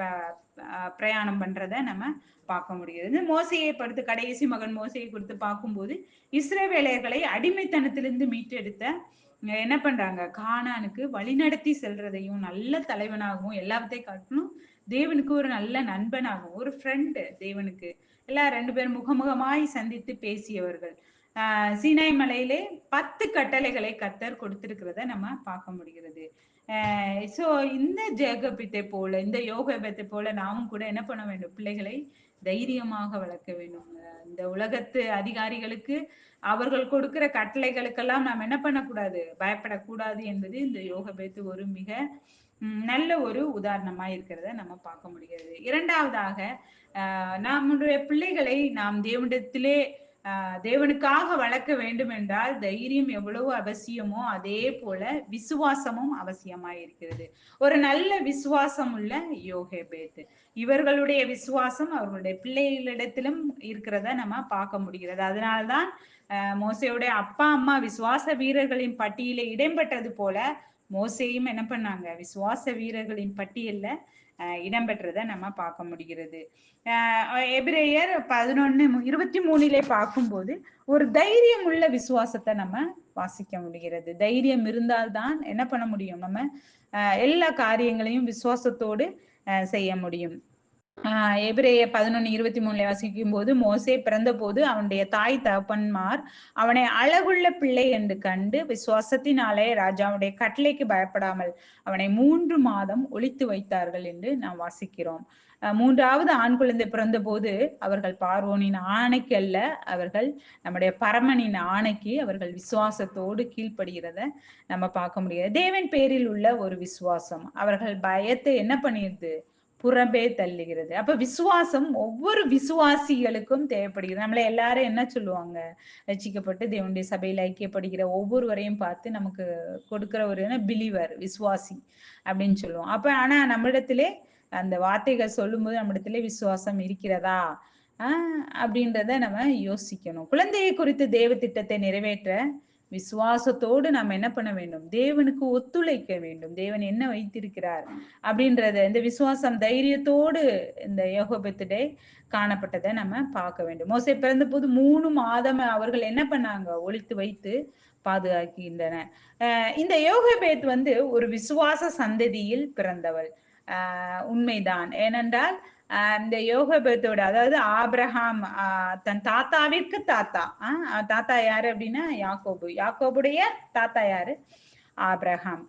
பிரயாணம் பண்றத நம்ம பார்க்க முடியுது. மோசையை படுத்து கடைசி மகன் மோசையை குறித்து பார்க்கும்போது இஸ்ரவேலர்களை அடிமைத்தனத்திலிருந்து மீட்டெடுத்த என்ன பண்றாங்க, கானானுக்கு வழிநடத்தி செல்றதையும் நல்ல தலைவனாகவும் எல்லாத்தையும் காட்டணும். தேவனுக்கு ஒரு நல்ல நண்பனாகவும் ஒரு ஃப்ரெண்டு தேவனுக்கு. எல்லாம் 2 பேரும் முகமுகமாய் சந்தித்து பேசியவர்கள். சீனாய் மலையிலே 10 கட்டளைகளை கர்த்தர் கொடுத்திருக்கிறத நம்ம பார்க்க முடிகிறது. சோ இந்த ஜேகபித்தை போல, இந்த யோகபத்தை போல நாமும் கூட என்ன பண்ண வேண்டும், பிள்ளைகளை தைரியமாக வளர்க்க வேண்டும். இந்த உலகத்து அதிகாரிகளுக்கு அவர்கள் கொடுக்கிற கட்டளைகளுக்கெல்லாம் நாம் என்ன பண்ணக்கூடாது, பயப்படக்கூடாது என்பது இந்த யோகபேத்து ஒரு மிக நல்ல ஒரு உதாரணமா இருக்கிறத நம்ம பார்க்க முடிகிறது. இரண்டாவதாக நம்முடைய பிள்ளைகளை நாம் தேவனிடத்திலே தேவனுக்காக வளர்க்க வேண்டும் என்றால் தைரியம் எவ்வளவு அவசியமோ அதே போல விசுவாசமும் அவசியமாய் இருக்கிறது. ஒரு நல்ல விசுவாசம் உள்ள யோகேபேத், இவர்களுடைய விசுவாசம் அவர்களுடைய பிள்ளைகளிடத்திலும் இருக்கிறத நம்ம பார்க்க முடிகிறது. அதனால்தான் மோசையுடைய அப்பா அம்மா விசுவாச வீரர்களின் பட்டியல இடம்பெற்றது போல மோசையும் என்ன பண்ணாங்க, விசுவாச வீரர்களின் பட்டியல்ல இடம்பெற்றதை நம்ம பார்க்க முடிகிறது. எபிரேயர் 11:23 பார்க்கும்போது ஒரு தைரியம் உள்ள விசுவாசத்தை நம்ம வாசிக்க முடிகிறது. தைரியம் இருந்தால்தான் என்ன பண்ண முடியும், நம்ம எல்லா காரியங்களையும் விசுவாசத்தோடு செய்ய முடியும். எபிரேயர் 11:23 வாசிக்கும் போது, மோசே பிறந்த போது அவனுடைய தாய் தகப்பன்மார் அவனை அழகுள்ள பிள்ளை என்று கண்டு விசுவாசத்தினாலே ராஜாவுடைய கட்டளைக்கு பயப்படாமல் அவனை 3 மாதம் ஒளித்து வைத்தார்கள் என்று நாம் வாசிக்கிறோம். 3வது ஆண் குழந்தை பிறந்த போது அவர்கள் பார்வோனின் ஆணைக்கு அல்ல, அவர்கள் நம்முடைய பரமனின் ஆணைக்கு அவர்கள் விசுவாசத்தோடு கீழ்ப்படுகிறத நம்ம பார்க்க முடியாது. தேவன் பேரில் உள்ள ஒரு விசுவாசம் அவர்கள் பயத்தை என்ன பண்ணிருது, புறம்பே தள்ளுகிறது. அப்ப விசுவாசம் ஒவ்வொரு விசுவாசிகளுக்கும் தேவைப்படுகிறது. நம்மள எல்லாரும் என்ன சொல்லுவாங்க, ரட்சிக்கப்பட்டு தேவனுடைய சபையில ஐக்கியப்படுகிற ஒவ்வொருவரையும் பார்த்து நமக்கு கொடுக்கிற ஒரு பிலீவர், விசுவாசி அப்படின்னு சொல்லுவோம். அப்ப ஆனா நம்மிடத்திலே அந்த வார்த்தைகள் சொல்லும்போது நம்மிடத்திலே விசுவாசம் இருக்கிறதா அப்படின்றத நம்ம யோசிக்கணும். குழந்தையை குறித்து தேவ திட்டத்தை நிறைவேற்ற விசுவாசத்தோடு நாம் என்ன பண்ண வேண்டும், தேவனுக்கு ஒத்துழைக்க வேண்டும். தேவன் என்ன வைத்திருக்கிறார் அப்படின்றத இந்த விசுவாசம் தைரியத்தோடு இந்த யோகபத்துடே காணப்பட்டதை நம்ம பார்க்க வேண்டும். மோசே பிறந்த போது 3 மாதம் அவர்கள் என்ன பண்ணாங்க, ஒளித்து வைத்து பாதுகாக்கின்றன. இந்த யோகபேத் ஒரு விசுவாச சந்ததியில் பிறந்தவள். உண்மைதான். ஏனென்றால் இந்த யோகபேத்தோட, அதாவது ஆபிரகாம் தன் தாத்தாவிற்கு தாத்தா யாரு அப்படின்னா யாக்கோபு. யாக்கோபுடைய தாத்தா யாரு, ஆபிரகாம்.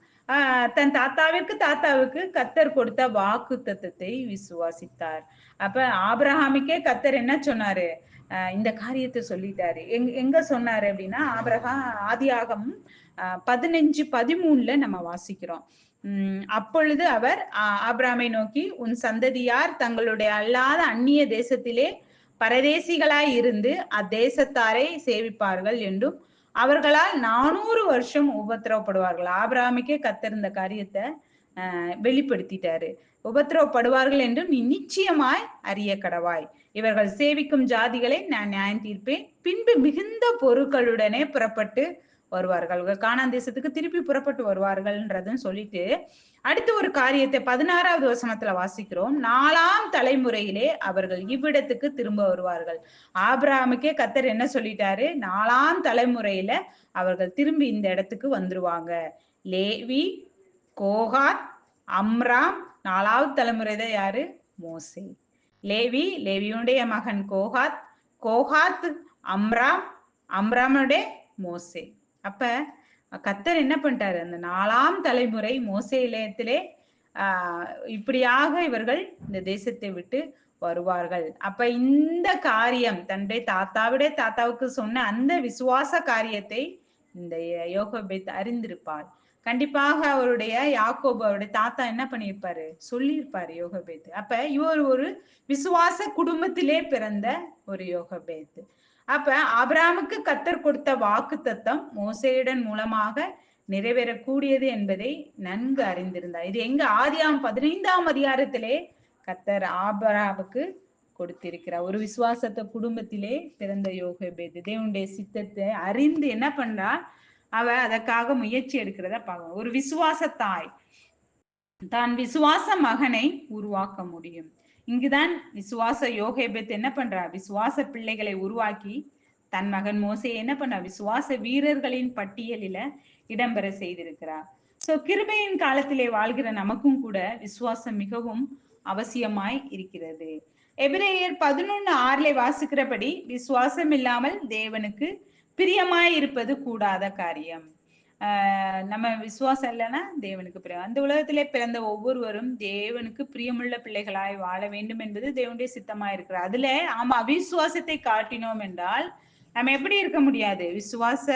தன் தாத்தாவுக்கு கத்தர் கொடுத்த வாக்கு தத்தத்தை விசுவாசித்தார். அப்ப ஆபிரகாமுக்கே கத்தர் என்ன சொன்னாரு? இந்த காரியத்தை சொல்லிட்டாரு. எங்க சொன்னாரு அப்படின்னா, ஆபிரகாம் ஆதியாகமம் 15:13 நம்ம வாசிக்கிறோம். அப்பொழுது அவர் ஆபிரகாமை நோக்கி, உன் சந்ததியார் தங்களுடைய அல்லாத அந்நிய தேசத்திலே பரதேசிகளாய் இருந்து அத்தேசத்தாரை சேவிப்பார்கள் என்றும் அவர்களால் 400 வருஷம் உபத்திரவப்படுவார்கள். ஆபிரகாமுக்கே கத்தர் இந்த காரியத்தை வெளிப்படுத்திட்டாரு. உபத்திரவப்படுவார்கள் என்று நீ நிச்சயமாய் அறிய கடவாய். இவர்கள் சேவிக்கும் ஜாதிகளை நான் நியாயம் தீர்ப்பேன். பின்பு மிகுந்த பொருட்களுடனே புறப்பட்டு வருவார்கள். கானான் தேசத்துக்கு திருப்பி புறப்பட்டு வருவார்கள்ன்றதுன்னு சொல்லிட்டு அடுத்து ஒரு காரியத்தை 16வது வசனத்துல வாசிக்கிறோம். 4ஆம் தலைமுறையிலே அவர்கள் இவ்விடத்துக்கு திரும்ப வருவார்கள். ஆபிரகாமுக்கே கத்தர் என்ன சொல்லிட்டாரு? 4ஆம் தலைமுறையில அவர்கள் திரும்பி இந்த இடத்துக்கு வந்துருவாங்க. லேவி, கோகாத், அம்ராம், 4வது தலைமுறை தான் யாரு? மோசே. லேவியுடைய மகன் கோகாத், கோகாத் அம்ராம், அம்ராமுடைய மோசே. அப்ப கத்தர் என்ன பண்ணிட்டாரு? அந்த 4ஆம் தலைமுறை மோசே இளையத்திலே இப்படியாக இவர்கள் இந்த தேசத்தை விட்டு வருவார்கள். அப்ப இந்த காரியம் தன்னுடைய தாத்தாவுக்கு சொன்ன அந்த விசுவாச காரியத்தை இந்த யோகபேத் அறிந்திருப்பார். கண்டிப்பாக அவருடைய யாக்கோபு அவருடைய தாத்தா என்ன பண்ணியிருப்பாரு? சொல்லியிருப்பாரு யோகபேத். அப்ப இவர் ஒரு விசுவாச குடும்பத்திலே பிறந்த ஒரு யோகபேத். அப்ப ஆபிரகாமுக்கு கத்தர் கொடுத்த வாக்கு தத்தம் மோசேயுடன் மூலமாக நிறைவேறக்கூடியது என்பதை நன்கு அறிந்திருந்தார். இது எங்க? ஆதியாகமம் 15ஆம் அதிகாரத்திலே கத்தர் ஆபிரகாமுக்கு கொடுத்திருக்கிறார். ஒரு விசுவாசத்தை குடும்பத்திலே பிறந்த யோகபேத் தேவனுடைய சித்தத்தை அறிந்து என்ன பண்றா? அவ அதற்காக முயற்சி எடுக்கிறத பார்க்கணும். ஒரு விசுவாச தாய் தான் விசுவாச மகனை உருவாக்க முடியும். இங்குதான் விசுவாச யோகேபேத் என்ன பண்றா? விசுவாச பிள்ளைகளை உருவாக்கி தன் மகன் மோசே என்ன பண்ணா? விசுவாச வீரர்களின் பட்டியலில இடம்பெற செய்திருக்கிறார். சோ கிருபையின் காலத்திலே வாழ்கிற நமக்கும் கூட விசுவாசம் மிகவும் அவசியமாய் இருக்கிறது. எபிரேயர் 11:6 வாசிக்கிறபடி விசுவாசம் இல்லாமல் தேவனுக்கு பிரியமாய் இருப்பது கூடாத காரியம். நம்ம விசுவாசம் இல்லைன்னா தேவனுக்கு பிரியம். அந்த உலகத்திலே பிறந்த ஒவ்வொருவரும் தேவனுக்கு பிரியமுள்ள பிள்ளைகளாய் வாழ வேண்டும் என்பது தேவனுடைய சித்தமா இருக்கிறார். அதுல அவிசுவாசத்தை காட்டினோம் என்றால் நம்ம எப்படி இருக்க முடியாது? விசுவாச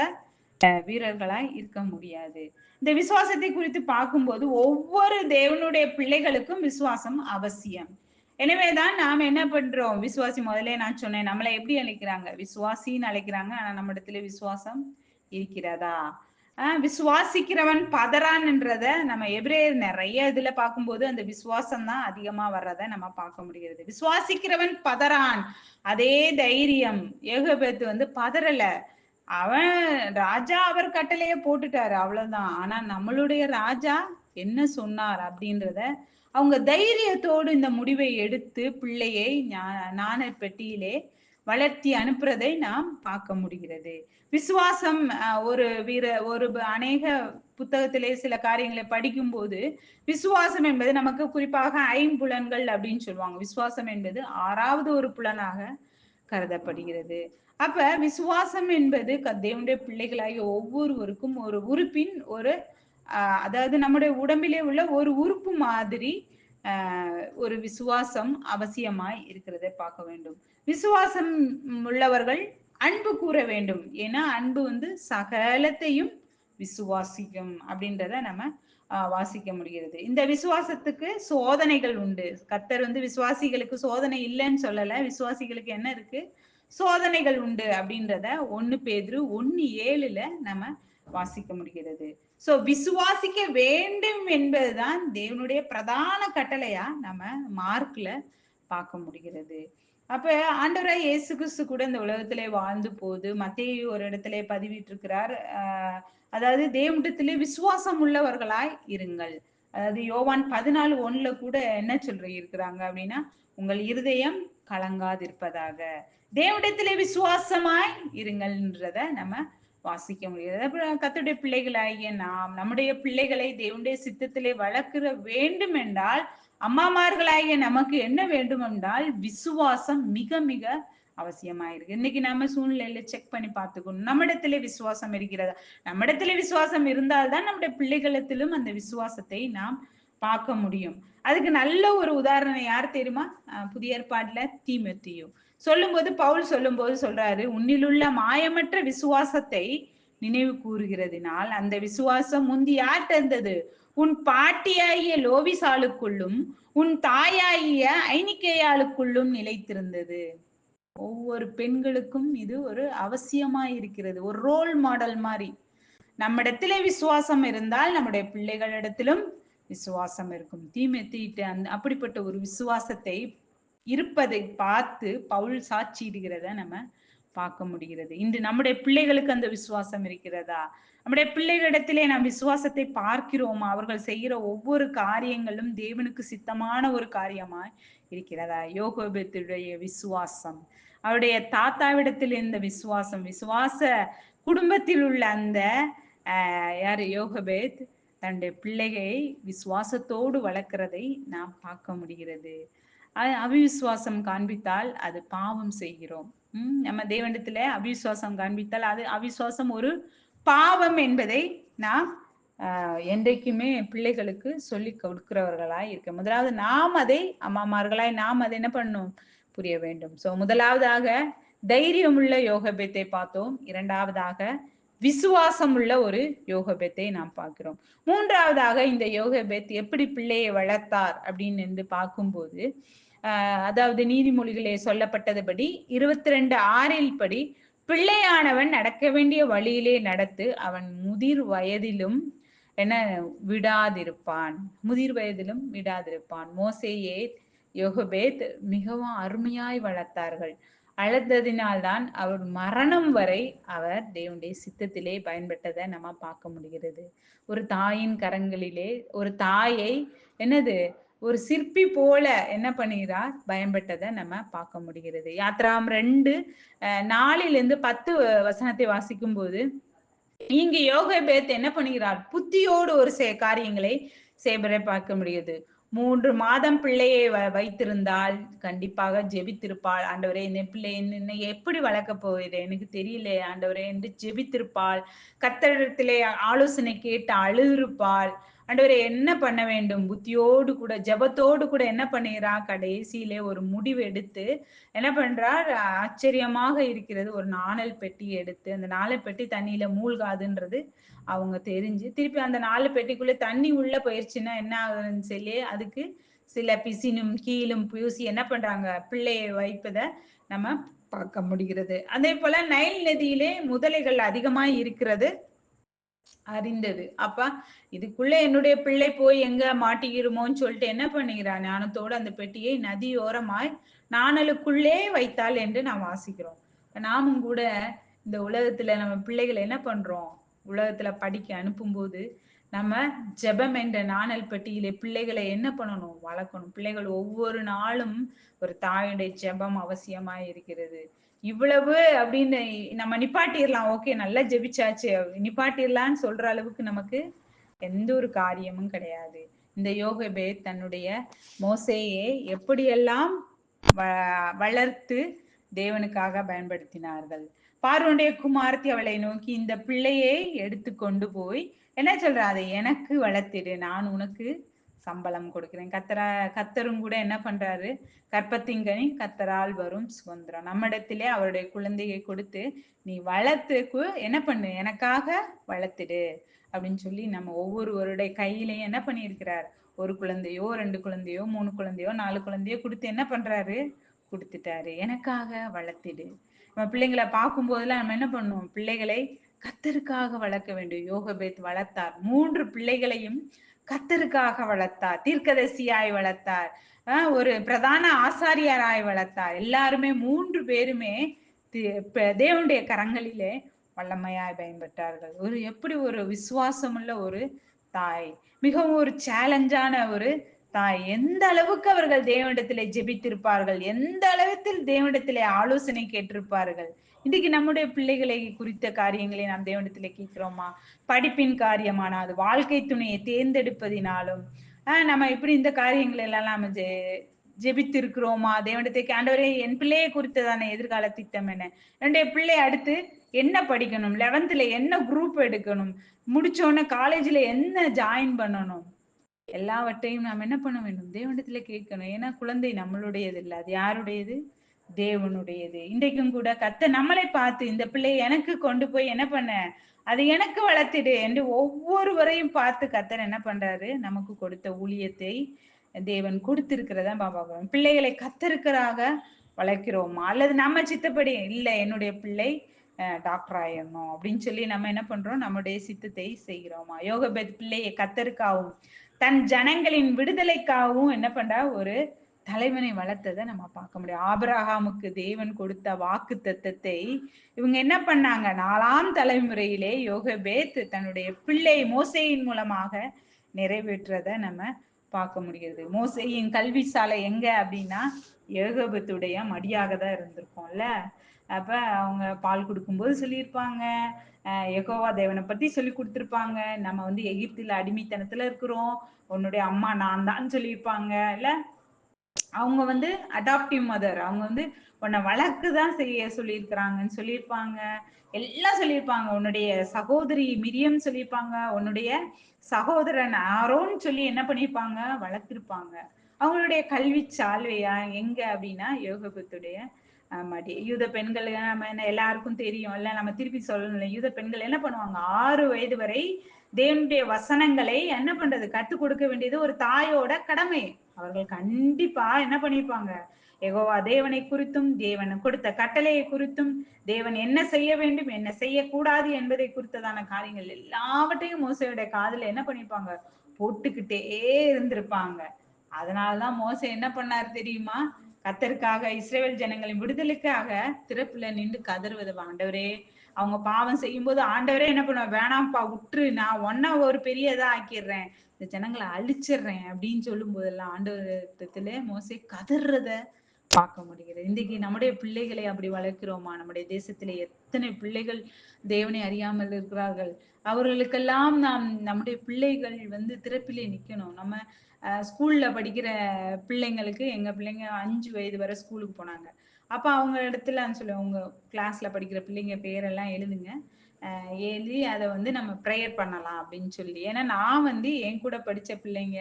வீரர்களாய் இருக்க முடியாது. இந்த விசுவாசத்தை குறித்து பார்க்கும்போது ஒவ்வொரு தேவனுடைய பிள்ளைகளுக்கும் விசுவாசம் அவசியம். எனவேதான் நாம் என்ன பண்றோம்? விசுவாசி, முதல்ல நான் சொன்னேன், நம்மளை எப்படி அழைக்கிறாங்க? விசுவாசின்னு அழைக்கிறாங்க. ஆனா நம்ம இடத்துல விசுவாசம் இருக்கிறதா? விசுவாசிக்கிறவன் பதறான்ன்றத நம்ம எபிரேயர் நிறைய இதுல பார்க்கும்போது அந்த விசுவாசம் தான் அதிகமா வர்றத நம்ம பார்க்க முடிகிறது. விசுவாசிக்கிறவன் பதறான். அதே தைரியம் யோகபேத் பதறல. அவன் ராஜா அவர் கட்டளையே போட்டுட்டாரு, அவ்வளவுதான். ஆனா நம்மளுடைய ராஜா என்ன சொன்னார் அப்படின்றத அவங்க தைரியத்தோடு இந்த முடிவை எடுத்து பிள்ளையை ஞான பெட்டியிலே வளர்த்தி அனுப்புறதை நாம் பார்க்க முடிகிறது. விசுவாசம் ஒரு அநேக புத்தகத்திலே சில காரியங்களை படிக்கும் போது விசுவாசம் என்பது நமக்கு குறிப்பாக ஐம்புலன்கள் அப்படின்னு சொல்லுவாங்க. விசுவாசம் என்பது 6வது ஒரு புலனாக கருதப்படுகிறது. அப்ப விசுவாசம் என்பது தேவனுடைய பிள்ளைகளாகிய ஒவ்வொருவருக்கும் ஒரு உறுப்பின் ஒரு அதாவது நம்முடைய உடம்பிலே உள்ள ஒரு உறுப்பு மாதிரி ஒரு விசுவாசம் அவசியமாய் இருக்கிறதை பார்க்க வேண்டும். விசுவாசம் உள்ளவர்கள் அன்பு கூற வேண்டும். ஏன்னா அன்பு சகலத்தையும் விசுவாசிக்கும் அப்படின்றத நம்ம வாசிக்க முடிகிறது. இந்த விசுவாசத்துக்கு சோதனைகள் உண்டு. கர்த்தர் விசுவாசிகளுக்கு சோதனை இல்லைன்னு சொல்லல. விசுவாசிகளுக்கு என்ன இருக்கு? சோதனைகள் உண்டு அப்படின்றத 1 பேதுரு 1:7 நம்ம வாசிக்க முடிகிறது. சோ விசுவாசிக்க வேண்டும் என்பதுதான் தேவனுடைய பிரதான கட்டளையா நம்ம மார்க்ல பார்க்க முடிகிறது. அப்ப ஆண்டவராய் இயேசு கிறிஸ்து கூட இந்த உலகத்திலே வாழ்ந்து போது மத்தேயு ஒரு இடத்திலே பதிவிட்டு இருக்கிறார். அதாவது தேவனிடத்திலே விசுவாசம் உள்ளவர்களாய் இருங்கள். அதாவது யோவான் 14:1 கூட என்ன இருக்கிறாங்க அப்படின்னா, உங்கள் இருதயம் கலங்காதிருப்பதாக, தேவனிடத்திலே விசுவாசமாய் இருங்கள்ன்றத நம்ம வாசிக்க முடியாது. அப்புறம் கர்த்தருடைய பிள்ளைகளாகிய நாம் நம்முடைய பிள்ளைகளை தேவனுடைய சித்தத்திலே வளர்க்கிற வேண்டும் என்றால் அம்மாமார்களாகிய நமக்கு என்ன வேண்டும் என்றால் விசுவாசம் மிக மிக அவசியமா இருக்கு. இன்னைக்கு நம்ம சூழ்நிலையில செக் பண்ணி பார்த்துக்கணும். நம்மிடத்திலே விசுவாசம் இருக்கிறதா? நம்மிடத்திலே விசுவாசம் இருந்தால்தான் நம்முடைய பிள்ளைகளிடத்திலும் அந்த விசுவாசத்தை நாம் பார்க்க முடியும். அதுக்கு நல்ல ஒரு உதாரணம் யார் தெரியுமா? புதிய ஏற்பாட்டுல தீமோத்தேயு. சொல்லும்போது பவுல் சொல்லும்போது சொல்றாரு, உன்னிலுள்ள மாயமற்ற விசுவாசத்தை நினைவு கூறுகிறதினால் அந்த விசுவாசம் முந்தி யார்கிட்ட இருந்தது? உன் பாட்டியாகிய லோவிசாளுக்குள்ளும் உன் தாயாகிய ஐனிக்கேயாளுக்குள்ளும் நிலைத்திருந்தது. ஒவ்வொரு பெண்களுக்கும் இது ஒரு அவசியமா இருக்கிறது. ஒரு ரோல் மாடல் மாதிரி. நம்மிடத்திலே விசுவாசம் இருந்தால் நம்முடைய பிள்ளைகளிடத்திலும் விசுவாசம் இருக்கும். தீமோத்தேயுட்ட அப்படிப்பட்ட ஒரு விசுவாசத்தை இருப்பதை பார்த்து பவுல் சாட்சியிடுகிறத நம்ம பார்க்க முடிகிறது. இன்று நம்முடைய பிள்ளைகளுக்கு அந்த விசுவாசம் இருக்கிறதா? நம்முடைய பிள்ளைகளிடத்திலே நாம் விசுவாசத்தை பார்க்கிறோமா? அவர்கள் செய்கிற ஒவ்வொரு காரியங்களும் தேவனுக்கு சித்தமான ஒரு காரியமாய் இருக்கிறதா? யோகோபேத்துடைய விசுவாசம், அவருடைய தாத்தாவிடத்தில் இருந்த விசுவாசம், விசுவாச குடும்பத்தில் உள்ள அந்த யாரு யோகபேத் தன்னுடைய பிள்ளையை விசுவாசத்தோடு வளர்க்கிறதை நாம் பார்க்க முடிகிறது. அவிசுவாசம் காண்பித்தால் அது பாவம் செய்கிறோம். நம்ம தேவனிடத்துல அவிசுவாசம் காண்பித்தால் அது அவிசுவாசம் ஒரு பாவம் என்பதை நாம் என்றைக்குமே பிள்ளைகளுக்கு சொல்லி கொடுக்கிறவர்களாய் இருக்க. முதலாவது நாம் அதை அம்மாமார்களாய் நாம் அதை என்ன பண்ணணும்? புரிய வேண்டும். சோ முதலாவதாக தைரியமுள்ள யோகபேத்தை பார்த்தோம். இரண்டாவதாக விசுவாசம் உள்ள ஒரு யோகபேத்தை நாம் பார்க்கிறோம். மூன்றாவதாக இந்த யோகபேத் எப்படி பிள்ளையை வளர்த்தார் அப்படின்னு என்று பார்க்கும்போது அதாவது நீதிமொழிகளே சொல்லப்பட்டதுபடி 22:6 படி பிள்ளையானவன் நடக்க வேண்டிய வழியிலே நடத்து, அவன் முதிர் வயதிலும் என்ன விடாதிருப்பான். முதிர் வயதிலும் விடாதிருப்பான். மோசேயே யோகபேத் மிகவும் அருமையாய் வளர்த்தார்கள். அழுத்ததினால்தான் அவர் மரணம் வரை அவர் தேவனுடைய சித்தத்திலே பயன்பட்டதை நம்ம பார்க்க முடிகிறது. ஒரு தாயின் கரங்களிலே ஒரு தாயை என்னது ஒரு சிற்பி போல என்ன பண்ணுகிறார் பயன்பட்டதை நம்ம பார்க்க முடிகிறது. யாத்ராம் 2:4-10 வசனத்தை வாசிக்கும் போது இங்கு யோகபேத் என்ன பண்ணுகிறார்? புத்தியோடு ஒரு காரியங்களை செய்வதை பார்க்க முடியுது. 3 மாதம் பிள்ளையை வைத்திருந்தால் கண்டிப்பாக ஜெபித்திருப்பாள். ஆண்டவரே இந்த பிள்ளை என்ன எப்படி வளர்க்க போகுது எனக்கு தெரியல ஆண்டவரே என்று ஜெபித்திருப்பாள். கர்த்தரிடத்திலே ஆலோசனை கேட்டு அழுதிருப்பாள். ஆண்டவரே என்ன பண்ண வேண்டும்? புத்தியோடு கூட ஜெபத்தோடு கூட என்ன பண்ணுகிறா? கடைசியிலே ஒரு முடிவு எடுத்து என்ன பண்றார்? ஆச்சரியமாக இருக்கிறது. ஒரு நாணல் பெட்டி எடுத்து அந்த நாணல் பெட்டி தண்ணியில மூழ்காதுன்றது அவங்க தெரிஞ்சு திருப்பி அந்த 4 பெட்டிக்குள்ள தண்ணி உள்ள போயிருச்சுன்னா என்ன ஆகுதுன்னு சொல்லி அதுக்கு சில பிசினும் கீழும் பூசி என்ன பண்றாங்க? பிள்ளையை வைப்பதை நம்ம பார்க்க முடிகிறது. அதே போல நைல் நதியிலே முதலைகள் அதிகமாய் இருக்கிறது அறிந்தது. அப்ப இதுக்குள்ள என்னுடைய பிள்ளை போய் எங்க மாட்டிக்கிருமோன்னு சொல்லிட்டு என்ன பண்ணுகிறான்? ஞானத்தோடு அந்த பெட்டியை நதியோரமாய் நாணலுக்குள்ளே வைத்தாள் என்று நாம் வாசிக்கிறோம். நாமும் கூட இந்த உலகத்துல நம்ம பிள்ளைகளை என்ன பண்றோம்? உலகத்துல படிக்க அனுப்பும்போது நம்ம ஜெபம் என்ற நாணல் பெட்டியிலே பிள்ளைகளை என்ன பண்ணணும்? வளர்க்கணும். பிள்ளைகள் ஒவ்வொரு நாளும் ஒரு தாயுடைய ஜெபம் அவசியமாய் இருக்கிறது. இவ்வளவு அப்படின்னு நம்ம நிப்பாட்டிடலாம். ஓகே நல்லா ஜெபிச்சாச்சு நிப்பாட்டிடலான்னு சொல்ற அளவுக்கு நமக்கு எந்த ஒரு காரியமும் கிடையாது. இந்த யோகபேத் தன்னுடைய மோசேயை எப்படியெல்லாம் வளர்த்து தேவனுக்காக பயன்படுத்தினார்கள். பார்வோனுடைய குமாரத்தி அவளை நோக்கி இந்த பிள்ளையை எடுத்து கொண்டு போய் என்ன சொல்ற? அதை எனக்கு வளர்த்திடு, நான் உனக்கு சம்பளம் கொடுக்கிறேன். கத்தரும் கூட என்ன பண்றாரு? கற்பத்தின்கனி கத்தரால் வரும் சுதந்திரம். நம்மிடத்திலே அவருடைய குழந்தையை கொடுத்து நீ வளர்த்துக்கு என்ன பண்ணு? எனக்காக வளர்த்திடு அப்படின்னு சொல்லி நம்ம ஒவ்வொருவருடைய கையிலையும் என்ன பண்ணியிருக்கிறார்? ஒரு குழந்தையோ 2 குழந்தையோ 3 குழந்தையோ 4 குழந்தையோ கொடுத்து என்ன பண்றாரு? கொடுத்துட்டாரு. எனக்காக வளர்த்திடு. நம்ம பிள்ளைங்களை பார்க்கும் போதெல்லாம் நம்ம என்ன பண்ணுவோம்? பிள்ளைகளை கத்தருக்காக வளர்க்க வேண்டும். யோகபேத் வளர்த்தார். 3 பிள்ளைகளையும் கத்தருக்காக வளர்த்தார். தீர்க்கதரிசியாய் வளர்த்தார். ஒரு பிரதான ஆசாரியாராய் வளர்த்தார். எல்லாருமே 3 பேருமே தேவனுடைய கரங்களிலே வல்லமையாய் பயன்பட்டார்கள். ஒரு எப்படி ஒரு விசுவாசமுள்ள ஒரு தாய், மிகவும் ஒரு சேலஞ்சான ஒரு தாய். எந்த அளவுக்கு அவர்கள் தேவனிடத்திலே ஜெபித்திருப்பார்கள், எந்த அளவுக்கு தேவனிடத்திலே ஆலோசனை கேட்டிருப்பார்கள். இன்னைக்கு நம்முடைய பிள்ளைகளை குறித்த காரியங்களை நாம் தேவனிடத்திலே கேட்கிறோமா? படிப்பின் காரியமானாது, வாழ்க்கை துணையை தேர்ந்தெடுப்பதினாலும் நம்ம இப்படி இந்த காரியங்கள் எல்லாம் நம்ம ஜெபித்து இருக்கிறோமா? தேவனிடத்தை ஆண்டவரே என் பிள்ளையை குறித்ததான எதிர்கால திட்டம் என்ன? என்னுடைய பிள்ளை அடுத்து என்ன படிக்கணும்? 11th என்ன குரூப் எடுக்கணும்? முடிச்ச உடனே காலேஜ்ல என்ன ஜாயின் பண்ணணும்? எல்லாவற்றையும் நாம் என்ன பண்ண வேண்டும்? தேவனிடத்துல கேட்கணும். ஏன்னா குழந்தை நம்மளுடையது இல்ல, அது யாருடையது? தேவனுடையது. இன்றைக்கும் கூட கர்த்தர் நம்மளை பார்த்து இந்த பிள்ளையை எனக்கு கொண்டு போய் என்ன பண்ண, அது எனக்கு வளர்த்திடு என்று ஒவ்வொருவரையும் பார்த்து கர்த்தர் என்ன பண்றாரு? நமக்கு கொடுத்த ஊழியத்தை தேவன் கொடுத்திருக்கிறதா பார்க்கிறோம். பிள்ளைகளை கர்த்தருக்காக வளர்க்கிறோமா? அல்லது நம்ம சித்தப்படி இல்ல என்னுடைய பிள்ளை டாக்டர் ஆயிடணும் அப்படின்னு சொல்லி நம்ம என்ன பண்றோம்? நம்முடைய சித்தத்தை செய்கிறோமா? யோகபேத் பிள்ளையை கர்த்தருக்காகவும் தன் ஜனங்களின் விடுதலைக்காகவும் என்ன பண்றா? ஒரு தலைவனை வளர்த்ததை நம்ம பார்க்க முடியும். ஆபிரகாமுக்கு தேவன் கொடுத்த வாக்கு தத்தத்தை இவங்க என்ன பண்ணாங்க? 4ஆம் தலைமுறையிலே யோகபேத் தன்னுடைய பிள்ளை மோசேயின் மூலமாக நிறைவேற்றதை நம்ம பார்க்க முடிகிறது. மோசேயின் கல்வி சாலை எங்க அப்படின்னா யோகபத்துடைய மடியாக தான் இருந்திருக்கும்ல. அப்ப அவங்க பால் கொடுக்கும்போது சொல்லியிருப்பாங்க, யெகோவா தேவனை பத்தி சொல்லி கொடுத்திருப்பாங்க. நம்ம வந்து எகிப்தில அடிமைத்தனத்துல இருக்கிறோம், உன்னுடைய அம்மா நான் தான் சொல்லியிருப்பாங்க இல்ல. அவங்க வந்து அடாப்டிவ் மதர், அவங்க வந்து உன்னை வழக்கு தான் செய்ய சொல்லியிருக்கிறாங்கன்னு சொல்லியிருப்பாங்க. எல்லாம் சொல்லியிருப்பாங்க. உன்னுடைய சகோதரி மிரியம் சொல்லியிருப்பாங்க, உன்னுடைய சகோதரன் ஆரோன்னு சொல்லி என்ன பண்ணியிருப்பாங்க? வளர்த்திருப்பாங்க. அவங்களுடைய கல்வி சால்வையா எங்க அப்படின்னா யோகபத்துடைய மடி. யூத பெண்கள் நம்ம என்ன எல்லாருக்கும் தெரியும் இல்ல, நம்ம திருப்பி சொல்லணும். யூத பெண்கள் என்ன பண்ணுவாங்க? 6 வயது வரை தேவனுடைய வசனங்களை என்ன பண்றது? கத்துக் கொடுக்க வேண்டியது ஒரு தாயோட கடமை. அவர்கள் கண்டிப்பா என்ன பண்ணிருப்பாங்க? யெகோவா தேவனை குறித்தும், தேவன் கொடுத்த கட்டளையை குறித்தும், தேவன் என்ன செய்ய வேண்டும், என்ன செய்யக்கூடாது என்பதை குறித்ததான காரியங்கள் எல்லாவற்றையும் மோசையுடைய காதுல என்ன பண்ணிருப்பாங்க? போட்டுக்கிட்டே இருந்திருப்பாங்க. அதனாலதான் மோசே என்ன பண்ணாரு தெரியுமா? கர்த்தருக்காக இஸ்ரவேல் ஜனங்களின் விடுதலைக்காக திறப்புல நின்று கதறுவது, ஆண்டவரே அவங்க பாவம் செய்யும் போது ஆண்டவரே என்ன பண்ணுவார்? வேணாம்ப்பா விட்டுரு, நான் ஒன்ன ஒரு பெரியதா ஆக்கிடுறேன், இந்த ஜனங்களை அழிச்சிடுறேன் அப்படின்னு சொல்லும் போதெல்லாம் ஆண்டவரிடத்துல மோசே கதறத பார்க்க முடிகிறது. இன்றைக்கு நம்முடைய பிள்ளைகளை அப்படி வளர்க்கிறோமா? நம்முடைய தேசத்திலே எத்தனை பிள்ளைகள் தேவனை அறியாமல் இருக்கிறார்கள். அவர்களுக்கெல்லாம் நாம் நம்முடைய பிள்ளைகள் வந்து திறப்பிலே நிக்கணும். நம்ம ஸ்கூல்ல படிக்கிற பிள்ளைங்களுக்கு, எங்க பிள்ளைங்க 5 வயது வரை ஸ்கூலுக்கு போனாங்க. அப்ப அவங்க இடத்துல சொல்லுவேன், உங்க கிளாஸ்ல படிக்கிற பிள்ளைங்க பேரெல்லாம் எழுதுங்க, எழுதி அதை வந்து நம்ம ப்ரேயர் பண்ணலாம் அப்படின்னு சொல்லி. ஏன்னா நான் வந்து என் கூட படிச்ச பிள்ளைங்க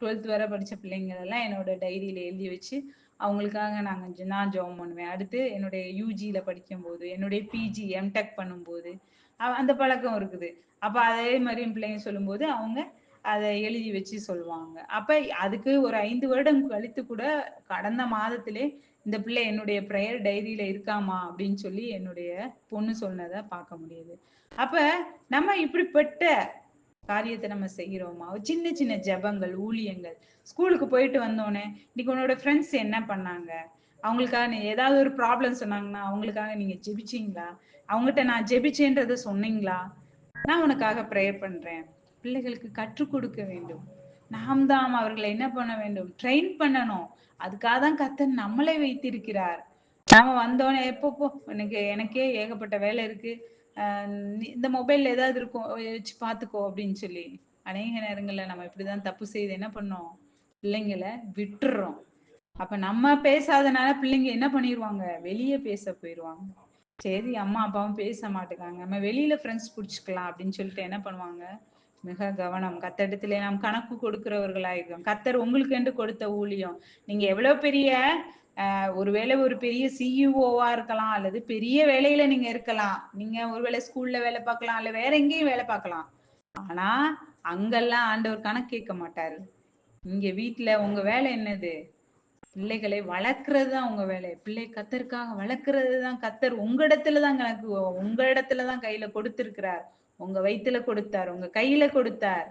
12th வரை படிச்ச பிள்ளைங்க எல்லாம் என்னோட டைரியில எழுதி வச்சு அவங்களுக்காக நான் ஜெபம் பண்ணுவேன். அடுத்து என்னுடைய யூஜியில படிக்கும்போது, என்னுடைய பிஜி எம்டெக் பண்ணும்போது அந்த பழக்கம் இருக்குது. அப்ப அதே மாதிரி என் பிள்ளைங்க சொல்லும்போது அவங்க அதை எழுதி வச்சு சொல்லுவாங்க. அப்ப அதுக்கு ஒரு 5 வருடம் கழித்து கூட கடந்த மாதத்திலே இந்த பிள்ளை என்னுடைய ப்ரேயர் டைரியில இருக்காமா அப்படின்னு சொல்லி என்னுடைய பொண்ணு சொன்னதை பார்க்க முடியுது. அப்ப நம்ம இப்படிப்பட்ட காரியத்தை நம்ம செய்யறோமா? சின்ன சின்ன ஜெபங்கள், ஊழியங்கள். ஸ்கூலுக்கு போயிட்டு வந்தோடனே இன்னைக்கு உன்னோட ஃப்ரெண்ட்ஸ் என்ன பண்ணாங்க? அவங்களுக்காக நீ ஏதாவது ஒரு ப்ராப்ளம் சொன்னாங்கன்னா அவங்களுக்காக நீங்க ஜெபிச்சீங்களா? அவங்ககிட்ட நான் ஜெபிச்சேன்றதை சொன்னீங்களா? நான் உனக்காக ப்ரேயர் பண்றேன். பிள்ளைகளுக்கு கற்றுக் கொடுக்க வேண்டும். நாம் தான் அவர்களை என்ன பண்ண வேண்டும்? ட்ரெயின் பண்ணணும். அதுக்காக தான் கர்த்தர் நம்மளை வைத்திருக்கிறார். நாம வந்தோடனே எப்போ எனக்கே ஏகப்பட்ட வேலை இருக்கு, இந்த மொபைல்ல ஏதாவது இருக்கும் வச்சு பாத்துக்கோ அப்படின்னு சொல்லி அநேக நேரங்கள்ல நம்ம இப்படிதான் தப்பு செய்து என்ன பண்ணோம்? பிள்ளைங்களை விட்டுறோம். அப்ப நம்ம பேசாதனால பிள்ளைங்க என்ன பண்ணிருவாங்க? வெளியே பேச போயிருவாங்க. சரி அம்மா அப்பாவும் பேச மாட்டேங்காங்க, நம்ம வெளியில ஃப்ரெண்ட்ஸ் புடிச்சுக்கலாம் அப்படின்னு சொல்லிட்டு என்ன பண்ணுவாங்க? மிக கவனம். கர்த்தரிடத்திலே நாம் கணக்கு கொடுக்கிறவர்களாயிருக்கோம். கர்த்தர் உங்களுக்கு என்று கொடுத்த ஊழியம், நீங்க எவ்வளவு பெரிய ஒருவேளை ஒரு பெரிய சிஇஓவா இருக்கலாம், அல்லது பெரிய வேலையில நீங்க இருக்கலாம், நீங்க ஒருவேளை ஸ்கூல்ல வேலை பார்க்கலாம், அல்ல வேற எங்கேயும் வேலை பார்க்கலாம். ஆனா அங்கெல்லாம் ஆண்டவர் கணக்கு கேட்க மாட்டாரு. இங்க வீட்டுல உங்க வேலை என்னது? பிள்ளைகளை வளர்க்கிறது தான் உங்க வேலை. பிள்ளை கத்தருக்காக வளர்க்கிறது தான். கத்தர் உங்க இடத்துலதான் கணக்கு, உங்க இடத்துலதான் கையில கொடுத்திருக்கிறார். உங்க வயித்துல கொடுத்தார், உங்க கையில கொடுத்தார்.